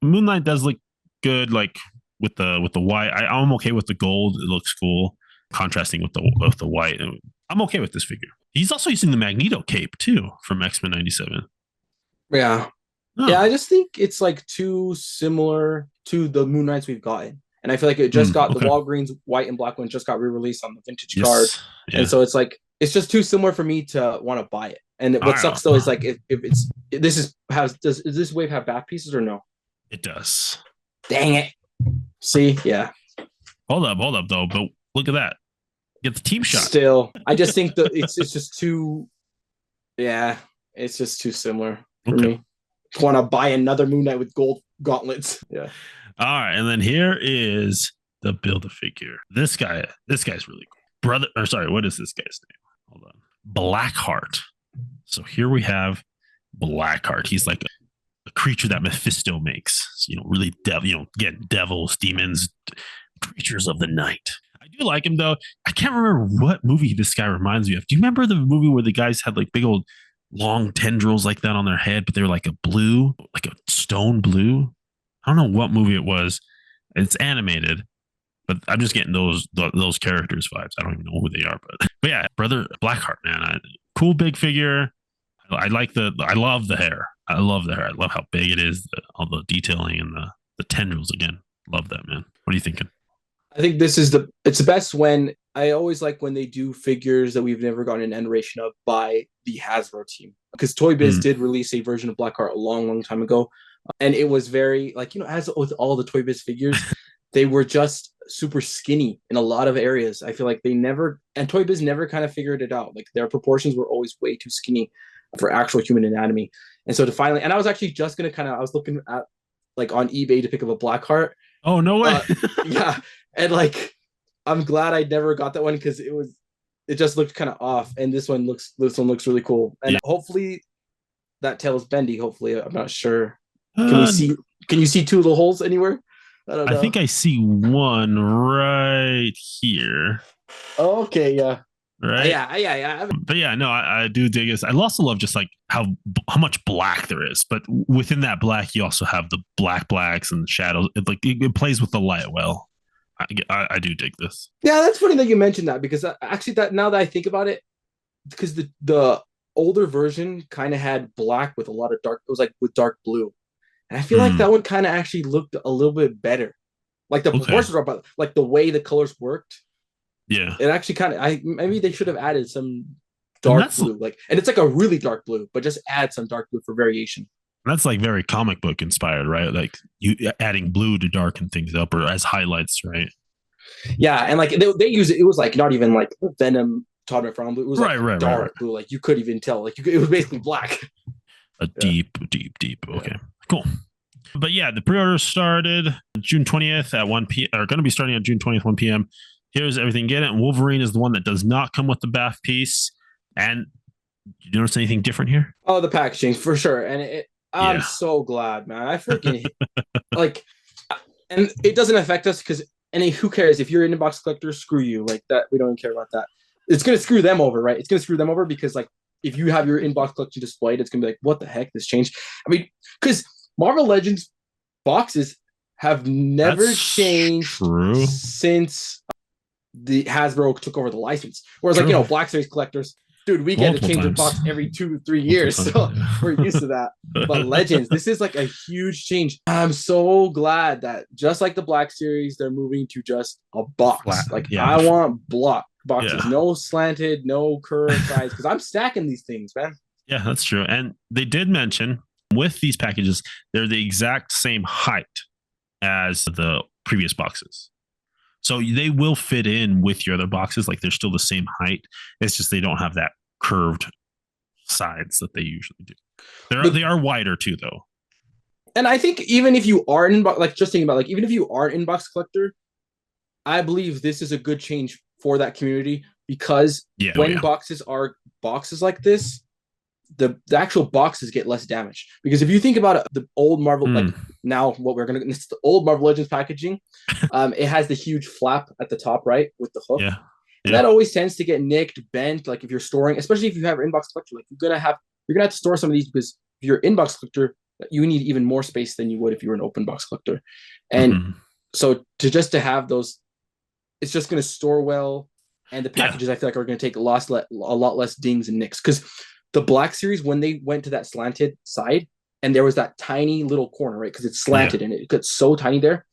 Moon Knight does look good, like with the white. I'm okay with the gold. It looks cool, contrasting with the white. I'm okay with this figure. He's also using the Magneto cape too from X-Men 97. Yeah. Oh. Yeah, I just think it's like too similar to the Moon Knights we've gotten. and I feel like it just got the Walgreens white and black one just got re-released on the vintage card, and so it's like it's just too similar for me to want to buy it. And what sucks though is like if does this wave have back pieces or no? It does. Dang it. See, yeah. Hold up though. But look at that. Get the team shot. Still, I just think that it's just too. Yeah, it's just too similar for me. Want to buy another Moon Knight with gold gauntlets? Yeah. All right, and then here is the Build-A-Figure. This guy's really cool. What is this guy's name? Hold on. Blackheart. So here we have Blackheart. He's like a creature that Mephisto makes. So, really get devils, demons, creatures of the night. I do like him though. I can't remember what movie this guy reminds me of. Do you remember the movie where the guys had like big old long tendrils like that on their head, but they were like a stone blue? I don't know what movie it was. It's animated, but I'm just getting those characters vibes. I don't even know who they are, but yeah, brother Blackheart, man, cool big figure. I love the hair. I love how big it is, all the detailing and the tendrils again. Love that, man. What are you thinking? I think it's the best when I always like when they do figures that we've never gotten an iteration of by the Hasbro team, because Toy Biz did release a version of Blackheart a long time ago, and it was very as with all the Toy Biz figures, they were just super skinny in a lot of areas. I feel like Toy Biz never kind of figured it out. Like their proportions were always way too skinny for actual human anatomy, and so and I was actually just gonna I was looking at like on eBay to pick up a Blackheart. Oh no way! Yeah. And like, I'm glad I never got that one because it just looked kind of off. And this one looks really cool. And hopefully that tail is bendy. Hopefully, I'm not sure. Can you see two little holes anywhere? I don't know. I think I see one right here. Oh, okay, yeah. Right. Yeah. But yeah, no, I do dig this. I also love just like how much black there is, but within that black, you also have the blacks and the shadows. It plays with the light well. I do dig this. Yeah, that's funny that you mentioned that, because actually that now that I think about it, because the older version kind of had black with a lot of dark. It was like with dark blue, and I feel like that one kind of actually looked a little bit better. Like the proportions are, but like the way the colors worked. Yeah, it actually maybe they should have added some dark blue, and it's like a really dark blue, but just add some dark blue for variation. That's like very comic book inspired, right? Like you adding blue to darken things up or as highlights, right? Yeah, and like they use it. It was like not even like Venom tournament from blue. It was like dark blue. Like you could even tell. Like it was basically black. Deep. Okay, cool. But yeah, the pre-order started June 20th at 1 p.m. Are going to be starting on June 20th, 1 p.m. Here's everything. Get it. And Wolverine is the one that does not come with the bath piece. And you notice anything different here? Oh, the packaging for sure. And I'm so glad, man. I freaking like, and it doesn't affect us because who cares if you're an inbox collector? Screw you, like that. We don't even care about that. It's gonna screw them over, right? It's gonna screw them over because like if you have your inbox collection displayed, it's gonna be like, what the heck? This changed. I mean, because Marvel Legends boxes have never changed since the Hasbro took over the license. Whereas like Black Series collectors. Dude, we get to change the box every 2-3 years, so we're used to that. But Legends, this is like a huge change. I'm so glad that just like the Black Series, they're moving to just a box. I want block boxes, no slanted, no curved sides, because I'm stacking these things, man. Yeah, that's true. And they did mention with these packages, they're the exact same height as the previous boxes. So they will fit in with your other boxes. Like they're still the same height. It's just they don't have that curved sides that they usually do. They are wider too, though. And I think even if you are an inbox, like just thinking about like even if you are an inbox collector, I believe this is a good change for that community because when boxes are boxes like this, the actual boxes get less damage. Because if you think about it, the old Marvel, like now what we're gonna, it's the old Marvel Legends packaging. It has the huge flap at the top, right, with the hook. Yeah. And that always tends to get nicked, bent. Like if you're storing, especially if you have an inbox collector, like you're gonna have to store some of these because if you're an inbox collector, you need even more space than you would if you were an open box collector. And so to have those, it's just gonna store well, and the packages I feel like are gonna take a lot less dings and nicks because. The Black Series, when they went to that slanted side and there was that tiny little corner, right? Because it's slanted and it gets so tiny there.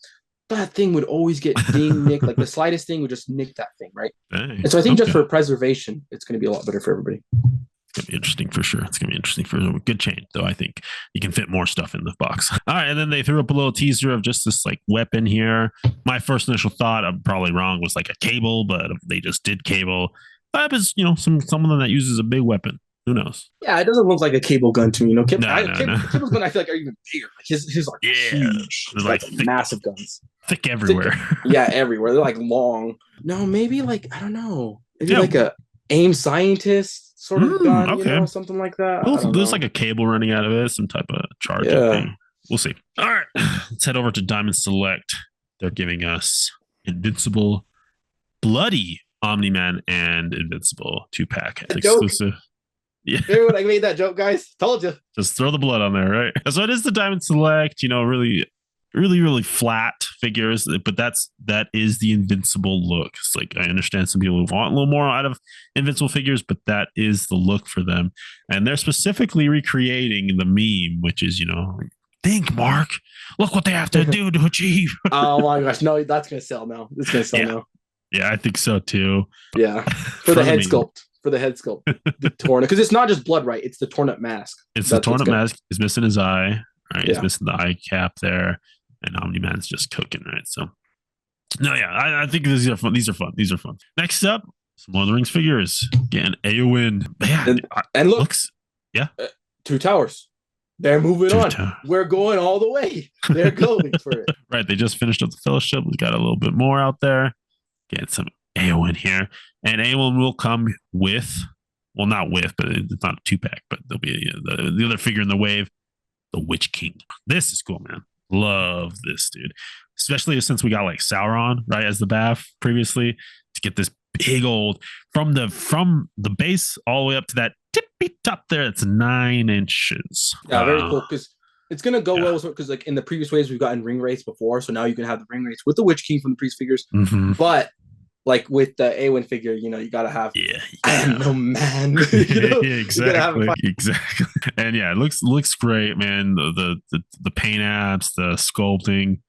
that thing would always get nicked. Like the slightest thing would just nick that thing, right? Dang, and so I think just for preservation, it's going to be a lot better for everybody. It's going to be interesting for sure. It's going to be interesting for a good change, though. I think you can fit more stuff in the box. All right. And then they threw up a little teaser of just this like weapon here. My first initial thought, I'm probably wrong, was like a cable, but they just did cable. That is, you know, someone that uses a big weapon. Who knows? Yeah, it doesn't look like a cable gun to me. You know, Cable's gun I feel like are even bigger. Like his are huge. They're like thick, massive guns. Thick everywhere. Yeah, everywhere. They're like long. No, maybe like I don't know. Maybe like a aim scientist sort of gun, okay. You know, something like that. Well, there's like a cable running out of it, some type of charge thing. We'll see. All right, let's head over to Diamond Select. They're giving us Invincible, Bloody Omni-Man, and Invincible 2-pack exclusive. Yeah. Remember when I made that joke, guys? Told you. Just throw the blood on there, right? So it is the Diamond Select, you know, really flat figures, but that is the Invincible look. It's like, I understand some people want a little more out of Invincible figures, but that is the look for them. And they're specifically recreating the meme, which is, you know, think, Mark, look what they have to do to achieve. Oh my gosh. No, that's going to sell now. It's going to sell now. Yeah, I think so too. Yeah. For the head sculpt. For the head sculpt, the torn, because it's not just blood, right? It's the torn up mask. It's the torn up mask. He's missing his eye, right? He's missing the eye cap there, and Omni-Man's just cooking, right? So, no, yeah, I think these are fun. These are fun. Next up, some Lord of the Rings figures. Again, Eowyn. Yeah, and look, Two Towers. They're moving on. We're going all the way. They're going for it. Right. They just finished up the Fellowship. We got a little bit more out there. Get some Eowyn here, and Eowyn will come with, well, not with, but it's not a 2-pack, but there'll be the other figure in the wave, the Witch King. This is cool, man. Love this, dude. Especially since we got like Sauron, right, as the Bath previously, to get this big old from the base all the way up to that tippy top there. It's 9 inches. Yeah, very cool, because it's gonna go well because like in the previous waves we've gotten ring rates before, so now you can have the ring rates with the Witch King from the previous figures, but like with the Eowyn figure, you know, you gotta have. I am no man. You know? Exactly. And yeah, it looks great, man. The paint apps, the sculpting.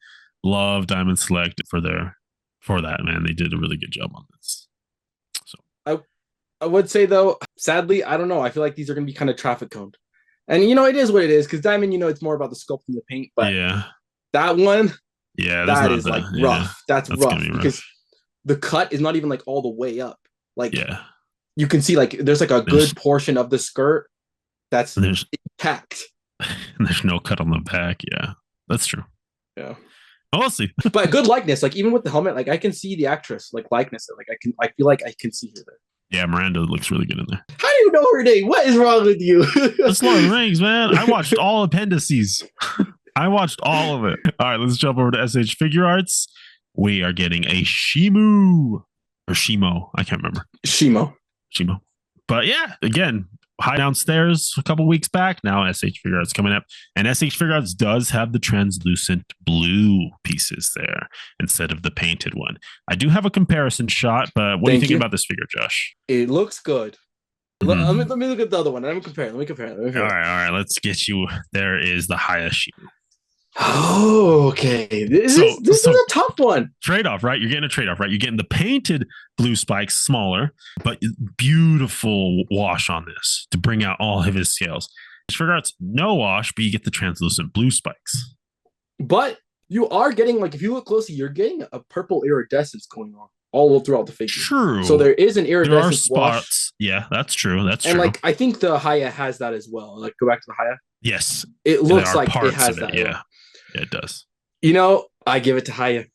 Love Diamond Select for that, man. They did a really good job on this. So I would say though, sadly, I don't know. I feel like these are gonna be kind of traffic coned, and you know, it is what it is because Diamond, you know, it's more about the sculpt and the paint. But that one, that is like rough. That's rough because the cut is not even like all the way up. Like you can see like there's like a good portion of the skirt that's intact. And there's no cut on the back. Yeah, that's true. Yeah. Oh, we'll see. But good likeness. Like even with the helmet, like I can see the actress like likeness. Like I feel like I can see her there. Yeah, Miranda looks really good in there. How do you know her name? What is wrong with you? It's Lord of the Rings, man. I watched all appendices. I watched all of it. All right, let's jump over to SH Figurearts. We are getting a Shimu or Shimo. I can't remember. Shimo. But yeah, again, high downstairs a couple weeks back. Now SH Figurearts coming up. And SH Figurearts does have the translucent blue pieces there instead of the painted one. I do have a comparison shot, but what do you think about this figure, Josh? It looks good. Let me look at the other one. Let me compare. All right. Let's get you. There is the Hayashi. Oh, okay. This is a tough one. Trade-off, right? You're getting a trade-off, right? You're getting the painted blue spikes, smaller, but beautiful wash on this to bring out all of his scales. Figurearts, no wash, but you get the translucent blue spikes. But you are getting, like, if you look closely, you're getting a purple iridescence going on all throughout the figure. True. So there is an iridescence spots. Wash. Yeah, that's true. And like I think the Haya has that as well. Like go back to the Haya. Yes. It looks like it has that. Yeah, it does. You know, I give it to Haya.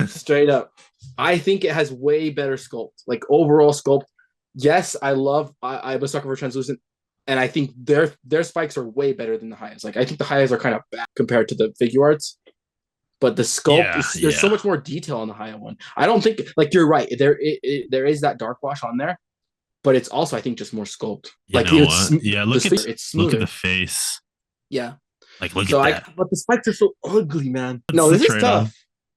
Straight up. I think it has way better sculpt. Like overall sculpt. Yes, I'm a sucker for translucent. And I think their spikes are way better than the Hayas. Like I think the Hayas are kind of bad compared to the Figurearts. But the sculpt, there's so much more detail on the Haya one. I don't think, like you're right, there is that dark wash on there, but it's also, I think, just more sculpt. Look at the face. Yeah. Like look at that. But the spikes are so ugly, man. This is tough.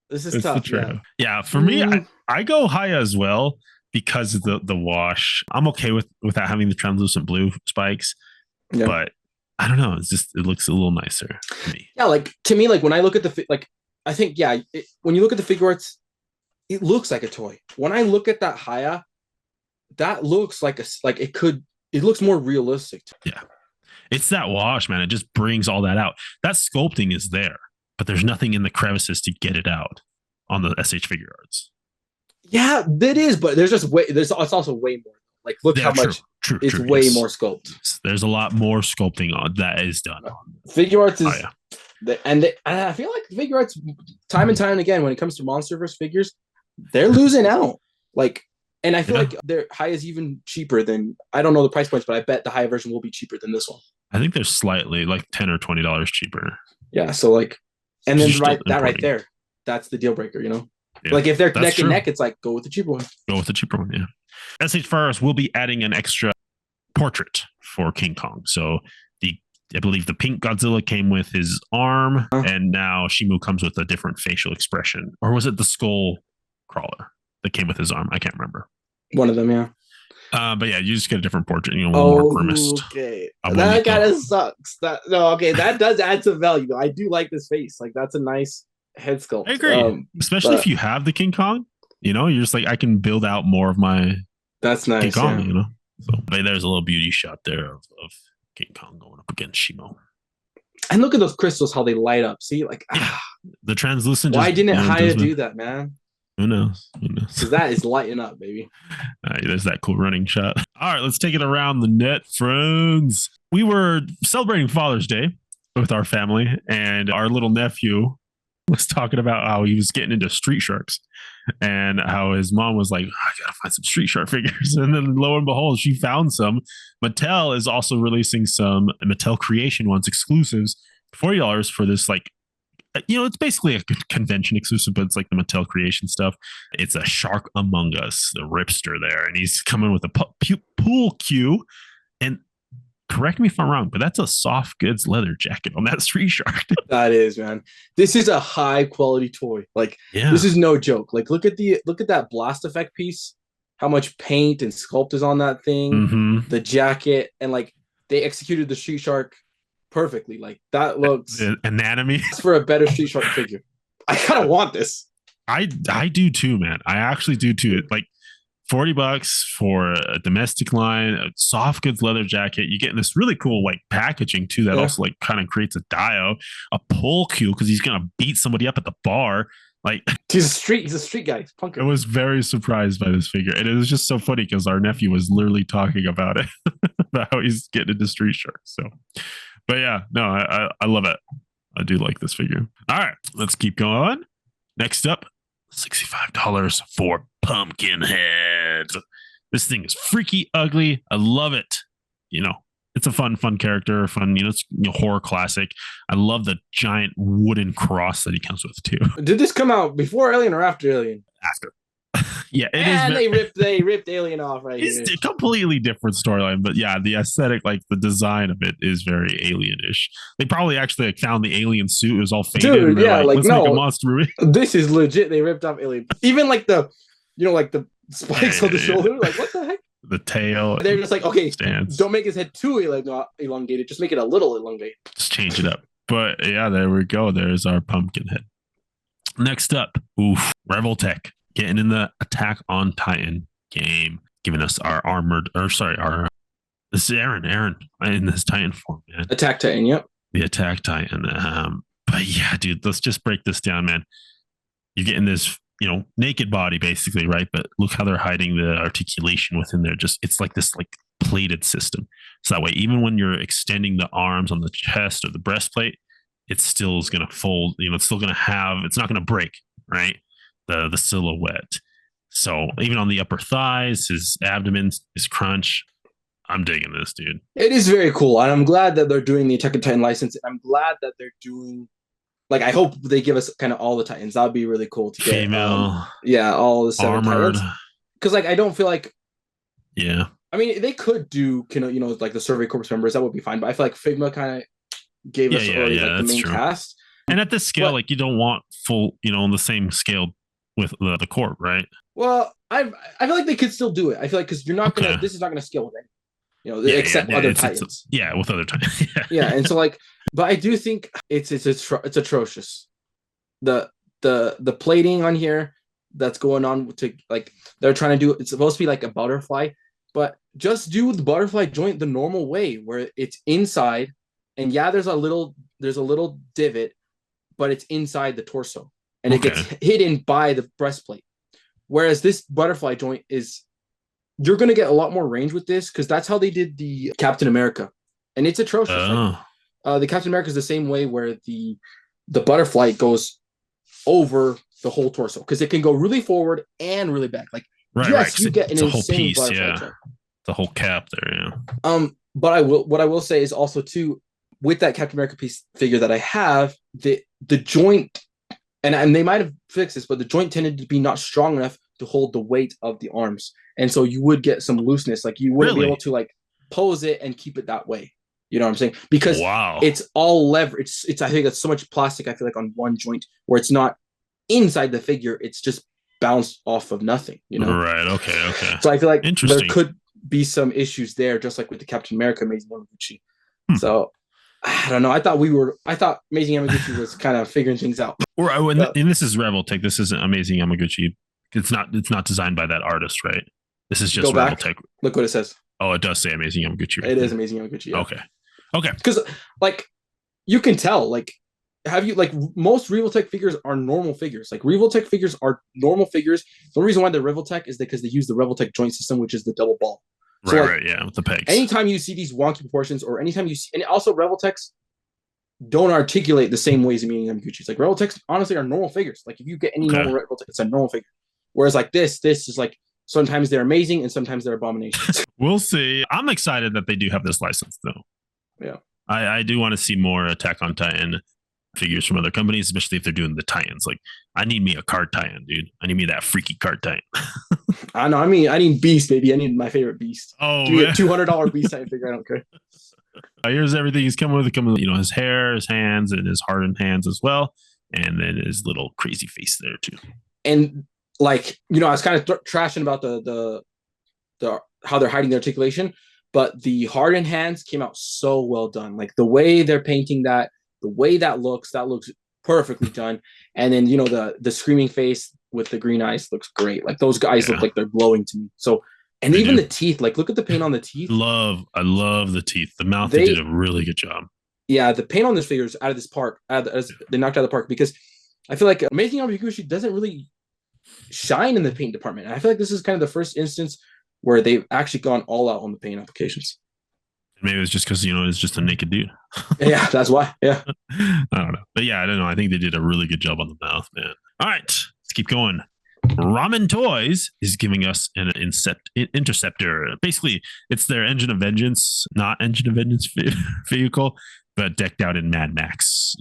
This is tough. Yeah, for me, I go Haya as well because of the wash. I'm okay without having the translucent blue spikes, but I don't know. It looks a little nicer to me. Yeah, like to me, like when I look at I think when you look at the Figurearts, it looks like a toy. When I look at that Haya, that looks like it looks more realistic. Yeah. It's that wash, man. It just brings all that out. That sculpting is there, but there's nothing in the crevices to get it out on the SH Figurearts. Yeah, that is, but there's just it's also way more. Like, look how much it's way more sculpt. There's a lot more sculpting on that is done. Figurearts is, and I feel like Figurearts, time and time again, when it comes to MonsterVerse figures, they're losing out. Like, and I feel like their High is even cheaper than, I don't know the price points, but I bet the High version will be cheaper than this one. I think they're slightly like $10 or $20 cheaper. Yeah, so like, and then right there, that's the deal breaker, you know. Yeah, like if they're neck and neck, it's like go with the cheaper one. Go with the cheaper one, yeah. SH Figurearts will be adding an extra portrait for King Kong. So I believe the pink Godzilla came with his arm, and now Shimu comes with a different facial expression. Or was it the skull crawler that came with his arm? I can't remember. One of them, yeah. But yeah, you just get a different portrait. You know, more grimaced. Okay, that kind of sucks. That does add some value though. I do like this face. Like that's a nice head sculpt. I agree, especially if you have the King Kong. You know, you're just like, I can build out more of my. That's nice. King Kong, you know. So there's a little beauty shot there of King Kong going up against Shimo. And look at those crystals, how they light up. See, like the translucent. Why didn't Haya do that, man? Who knows? Because that is lighting up, baby. There's that cool running shot. All right, let's take it around the net, friends. We were celebrating Father's Day with our family, and our little nephew was talking about how he was getting into Street Sharks and how his mom was like, I gotta find some Street Shark figures. And then lo and behold, she found some. Mattel is also releasing some Mattel Creation ones, exclusives, $40 for this, like, you know, it's basically a convention exclusive, but it's like the Mattel Creation stuff. It's a Shark Among Us, the Ripster there, and he's coming with a pool cue. And correct me if I'm wrong, but that's a soft goods leather jacket on that Street Shark. That is, man. This is a high quality toy. Like, this is no joke. Like, look at that blast effect piece. How much paint and sculpt is on that thing. Mm-hmm. The jacket, and like they executed the Street Shark perfectly. Like that looks anatomy for a better Street Shark figure. I kind of want this. I do too, man. I actually do too. Like $40 for a domestic line, a soft goods leather jacket. You get this really cool like packaging too that also like kind of creates a dio, a pull cue because he's gonna beat somebody up at the bar. Like he's a street guy. He's punker. I was very surprised by this figure, and it was just so funny because our nephew was literally talking about it, about how he's getting into Street Shark. So, but yeah, no, I love it. I do like this figure. All right, let's keep going. Next up, $65 for Pumpkinhead. This thing is freaky ugly. I love it. You know, it's a fun character, it's horror classic. I love the giant wooden cross that he comes with too. Did this come out before Alien or after Alien? After. Yeah, it is. They ripped Alien off right here. It's a completely different storyline, but yeah, the aesthetic, like the design of it, is very Alien-ish. They probably actually like found the alien suit. It was all faded. Dude, yeah, like let's make a monster movie. This is legit. They ripped off Alien. Even like the spikes on the shoulder. Like what the heck? The tail. They're just like, okay, stance. Don't make his head too elongated. Just make it a little elongated. Just change it up. But yeah, there we go. There's our Pumpkinhead. Next up, Revoltech. Getting in the Attack on Titan game, giving us our this is Aaron in this Titan form, man. Attack Titan, yep. The Attack Titan. But yeah, dude, let's just break this down, man. You're getting this, naked body basically, right? But look how they're hiding the articulation within there. It's like this like plated system. So that way, even when you're extending the arms on the chest or the breastplate, it still is going to fold, it's still going to it's not going to break, right? The silhouette. So even on the upper thighs, his abdomen, his crunch. I'm digging this, dude. It is very cool. And I'm glad that they're doing the Attack on Titan license. I'm glad that they're doing, like, I hope they give us kind of all the Titans. That would be really cool to get. Female. All the 7 armored. Titans. Because, like, I don't feel like. Yeah. I mean, they could do, like the Survey Corps members. That would be fine. But I feel like Figma kind of gave us already like the main cast. And at this scale, like, you don't want full, on the same scale with the Corp, right? Well, I feel like they could still do it. I feel like because you're not gonna. This is not gonna scale with any, except other Titans. With other Titans. And so like, but I do think it's atrocious. The the plating on here that's going on to like they're trying to do. It's supposed to be like a butterfly, but just do the butterfly joint the normal way where it's inside, and yeah, there's a little divot, but it's inside the torso, and it gets hidden by the breastplate. Whereas this butterfly joint is, you're going to get a lot more range with this because that's how they did the Captain America, and it's atrocious. The Captain America is the same way where the butterfly goes over the whole torso because it can go really forward and really back. Like yes, you get an insane whole piece, butterfly joint. The whole cap there, yeah. But what I will say is also too, with that Captain America piece figure that I have, the joint, and they might have fixed this, but the joint tended to be not strong enough to hold the weight of the arms, and so you would get some looseness. Like you wouldn't be able to like pose it and keep it that way. You know what I'm saying? Because it's all lever. It's I think it's so much plastic. I feel like on one joint where it's not inside the figure, it's just bounced off of nothing. You know? Right. Okay. So I feel like there could be some issues there, just like with the Captain America Amazing Yamaguchi. So I don't know. I thought Amazing Yamaguchi was kind of figuring things out. And this is Revoltech. This isn't Amazing Yamaguchi. It's not designed by that artist, right? This is just Revoltech. Look what it says. Oh, it does say Amazing Yamaguchi. It is Amazing Yamaguchi. Yeah. Okay. Because like you can tell, like most Revoltech figures are normal figures. Like Revoltech figures are normal figures. The only reason why they're Revoltech is because they use the Revoltech joint system, which is the double ball. So right, yeah, with the pegs. Anytime you see these wonky proportions, or anytime you see, and also Revoltechs don't articulate the same ways as Amazing Yamaguchis. Like Revoltechs honestly are normal figures. Like if you get any normal Revoltech, it's a normal figure. Whereas like this is like sometimes they're amazing and sometimes they're abominations. We'll see. I'm excited that they do have this license though. Yeah. I do want to see more Attack on Titan figures from other companies, especially if they're doing the Titans. Like, I need me a card Titan, dude. I need me that freaky card Titan. I know. I mean, I need Beast, baby. I need my favorite Beast. Oh, give me a $200 Beast Titan figure. I don't care. Here's everything he's coming with. His hair, his hands, and his hardened hands as well, and then his little crazy face there too. And like, I was kind of trashing about the how they're hiding the articulation. But the hardened hands came out so well done. Like the way they're painting that, the way that looks perfectly done. And then, the screaming face with the green eyes looks great. Like those guys look like they're glowing to me. So, and they even the teeth, like look at the paint on the teeth. I love the teeth. The mouth, they did a really good job. Yeah, the paint on this figure is out of this park. They knocked out of the park because I feel like Amazing Yamaguchi doesn't really shine in the paint department. And I feel like this is kind of the first instance where they've actually gone all out on the paint applications. Maybe it's just because, it's just a naked dude. Yeah, that's why. Yeah. I don't know. But yeah, I don't know. I think they did a really good job on the mouth, man. All right, let's keep going. Ramen Toys is giving us an interceptor. Basically, it's their Engine of Vengeance, not Engine of Vengeance vehicle, but decked out in Mad Max,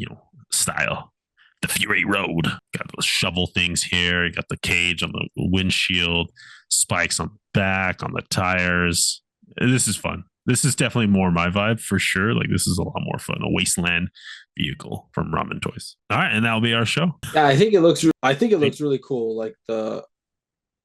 style. The Fury Road. Got those shovel things here. You got the cage on the windshield, spikes on the back, on the tires. This is fun. This is definitely more my vibe for sure. Like this is a lot more fun. A wasteland vehicle from Ramen Toys. All right, and that'll be our show. Yeah, I think it looks really cool. Like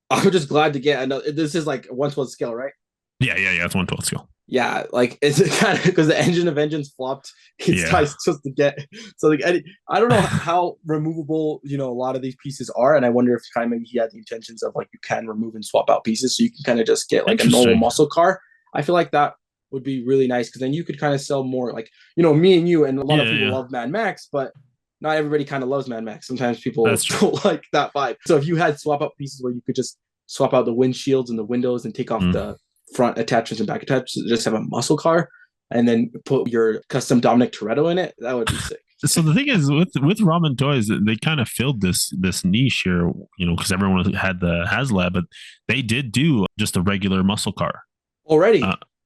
I'm just glad to get another. This is like 1/12 scale, right? Yeah. It's 1/12 scale. Yeah, like it's kind of because the Engine of Vengeance flopped. It's nice just to get. So like I don't know how removable a lot of these pieces are, and I wonder if kind of maybe he had the intentions of like you can remove and swap out pieces, so you can kind of just get like a normal muscle car. I feel like that would be really nice because then you could kind of sell more. Like me and you and a lot of people love Mad Max, but not everybody kind of loves Mad Max. Sometimes people don't like that vibe. So if you had swap out pieces where you could just swap out the windshields and the windows and take off the front attachments and back attachments, just have a muscle car and then put your custom Dominic Toretto in it, that would be sick. So the thing is with Ramen Toys, they kind of filled this niche here, because everyone had the HasLab, but they did do just a regular muscle car already.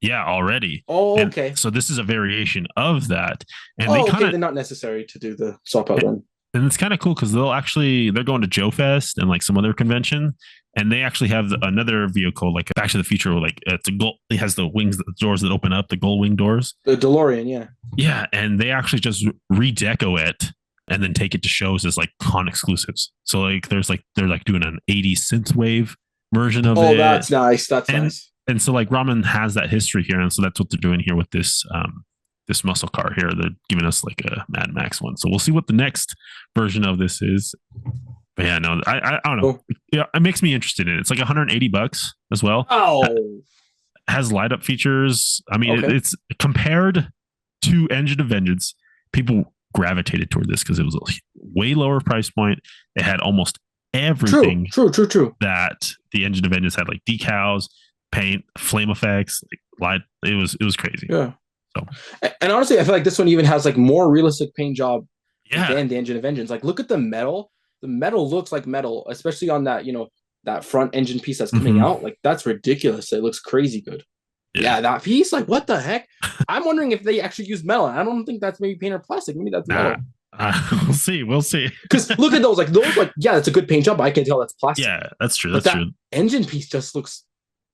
Already. Oh, okay. And so this is a variation of that, and they're not necessary to do the swap out one. And it's kind of cool because they're going to Joe Fest and like some other convention, and they actually have another vehicle like Back to the Future, like it has the wings, the doors that open up, the gold wing doors. The DeLorean, yeah, and they actually just redeco it and then take it to shows as like con exclusives. So like they're doing an 80s synthwave version of it. Oh, that's nice. That's nice. And so like Ramen has that history here, and so that's what they're doing here with this this muscle car here. They're giving us like a Mad Max one. So we'll see what the next version of this is. But yeah, no, I don't know. Yeah, it makes me interested in it. It's like $180 as well. Oh, has light up features. I mean, it's compared to Engine of Vengeance, people gravitated toward this because it was a way lower price point. It had almost everything. True. That the Engine of Vengeance had, like decals, paint, flame effects, like light. It was crazy. Yeah. So, and honestly, I feel like this one even has like more realistic paint job than the Engine of Vengeance. Like, look at the metal. The metal looks like metal, especially on that, that front engine piece that's coming out. Like, that's ridiculous. It looks crazy good. Yeah, that piece, like, what the heck? I'm wondering if they actually use metal. I don't think that's maybe paint or plastic. Maybe that's metal. We'll see. Because look at those, yeah, it's a good paint job, but I can tell that's plastic. Yeah, that's true. That's true. Engine piece just looks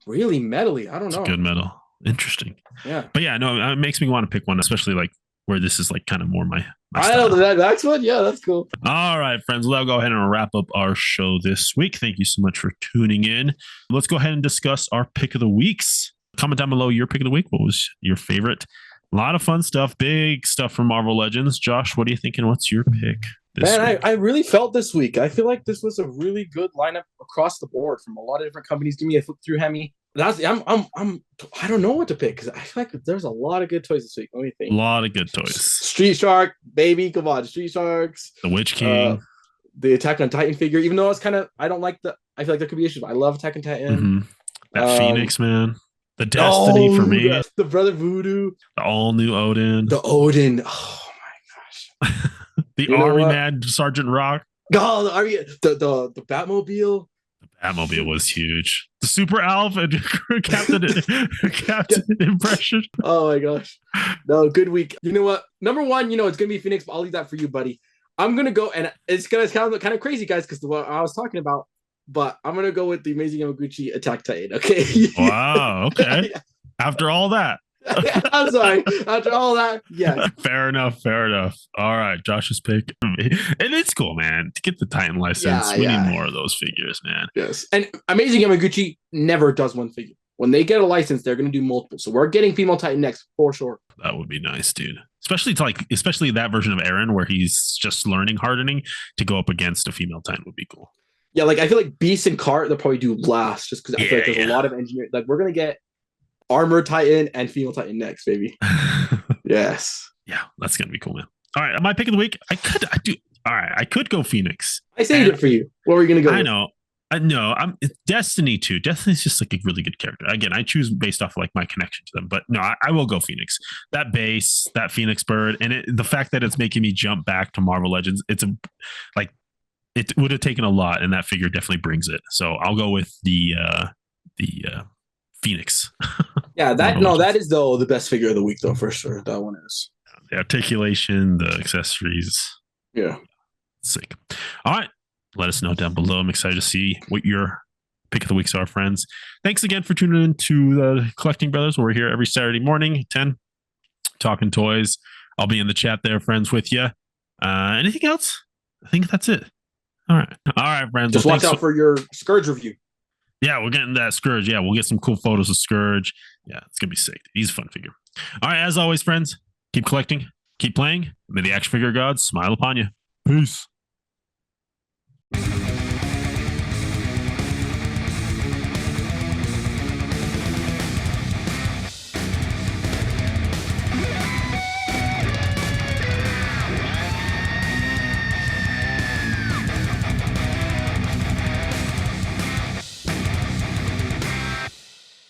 really metally. I don't know. Good metal. Interesting. Yeah. But yeah, no, it makes me want to pick one, especially like where this is like kind of more my I know that next one. Yeah, that's cool. All right, friends. Well, I'll go ahead and wrap up our show this week. Thank you so much for tuning in. Let's go ahead and discuss our pick of the weeks. Comment down below your pick of the week. What was your favorite? A lot of fun stuff, big stuff from Marvel Legends. Josh, what are you thinking? What's your pick this week? I really felt this week. I feel like this was a really good lineup across the board from a lot of different companies. Give me a flip through, Hemi. I don't know what to pick because I feel like there's a lot of good toys this week. Let me think. A lot of good toys. Street Shark, baby, come on, Street Sharks. The Witch King. The Attack on Titan figure. Even though it's kind of, I don't like I feel like there could be issues. But I love Attack on Titan. That Phoenix, man. The Destiny for me. The brother Voodoo. The all new Odin. The Odin. Oh my gosh. The Army Man, Sergeant Rock. Oh, the Army. The Batmobile. The Batmobile was huge. The Super Alf and Captain Impression. Oh my gosh. No, good week. You know what? Number one, it's gonna be Phoenix, but I'll leave that for you, buddy. I'm gonna go, and it's gonna sound kind of crazy, guys, because what I was talking about. But I'm gonna go with the Amazing Yamaguchi Attack Titan. Okay. Wow. Okay. After all that. I'm sorry. After all that, yeah. Fair enough. All right, Josh's pick, and it's cool, man. To get the Titan license, we need more of those figures, man. Yes, and Amazing Yamaguchi never does one figure. When they get a license, they're gonna do multiple. So we're getting female Titan next for sure. That would be nice, dude. Especially that version of Eren where he's just learning hardening to go up against a female Titan would be cool. Yeah, like I feel like Beast and Cart they'll probably do last, just because I feel like there's a lot of engineering. Like we're gonna get Armor Titan and Female Titan next, baby. Yes. Yeah, that's gonna be cool, man. All right, my pick of the week. I could go Phoenix. I saved it for you. What were you gonna go? I know. It's Destiny too. Destiny's just like a really good character. Again, I choose based off of like my connection to them. But no, I will go Phoenix. That base, that Phoenix bird, and the fact that it's making me jump back to Marvel Legends. It would have taken a lot, and that figure definitely brings it. So I'll go with the Phoenix. Yeah, that is the best figure of the week though, for sure. That one is. The articulation, the accessories. Yeah. Sick. All right. Let us know down below. I'm excited to see what your pick of the weeks are, friends. Thanks again for tuning in to the Collecting Brothers. We're here every Saturday morning, 10, talking toys. I'll be in the chat there, friends, with you. Anything else? I think that's it. All right, friends. Just watch out for your Scourge review. Yeah, we're getting that Scourge. Yeah, we'll get some cool photos of Scourge. Yeah, it's going to be sick. He's a fun figure. All right, as always, friends, keep collecting, keep playing. May the action figure gods smile upon you. Peace.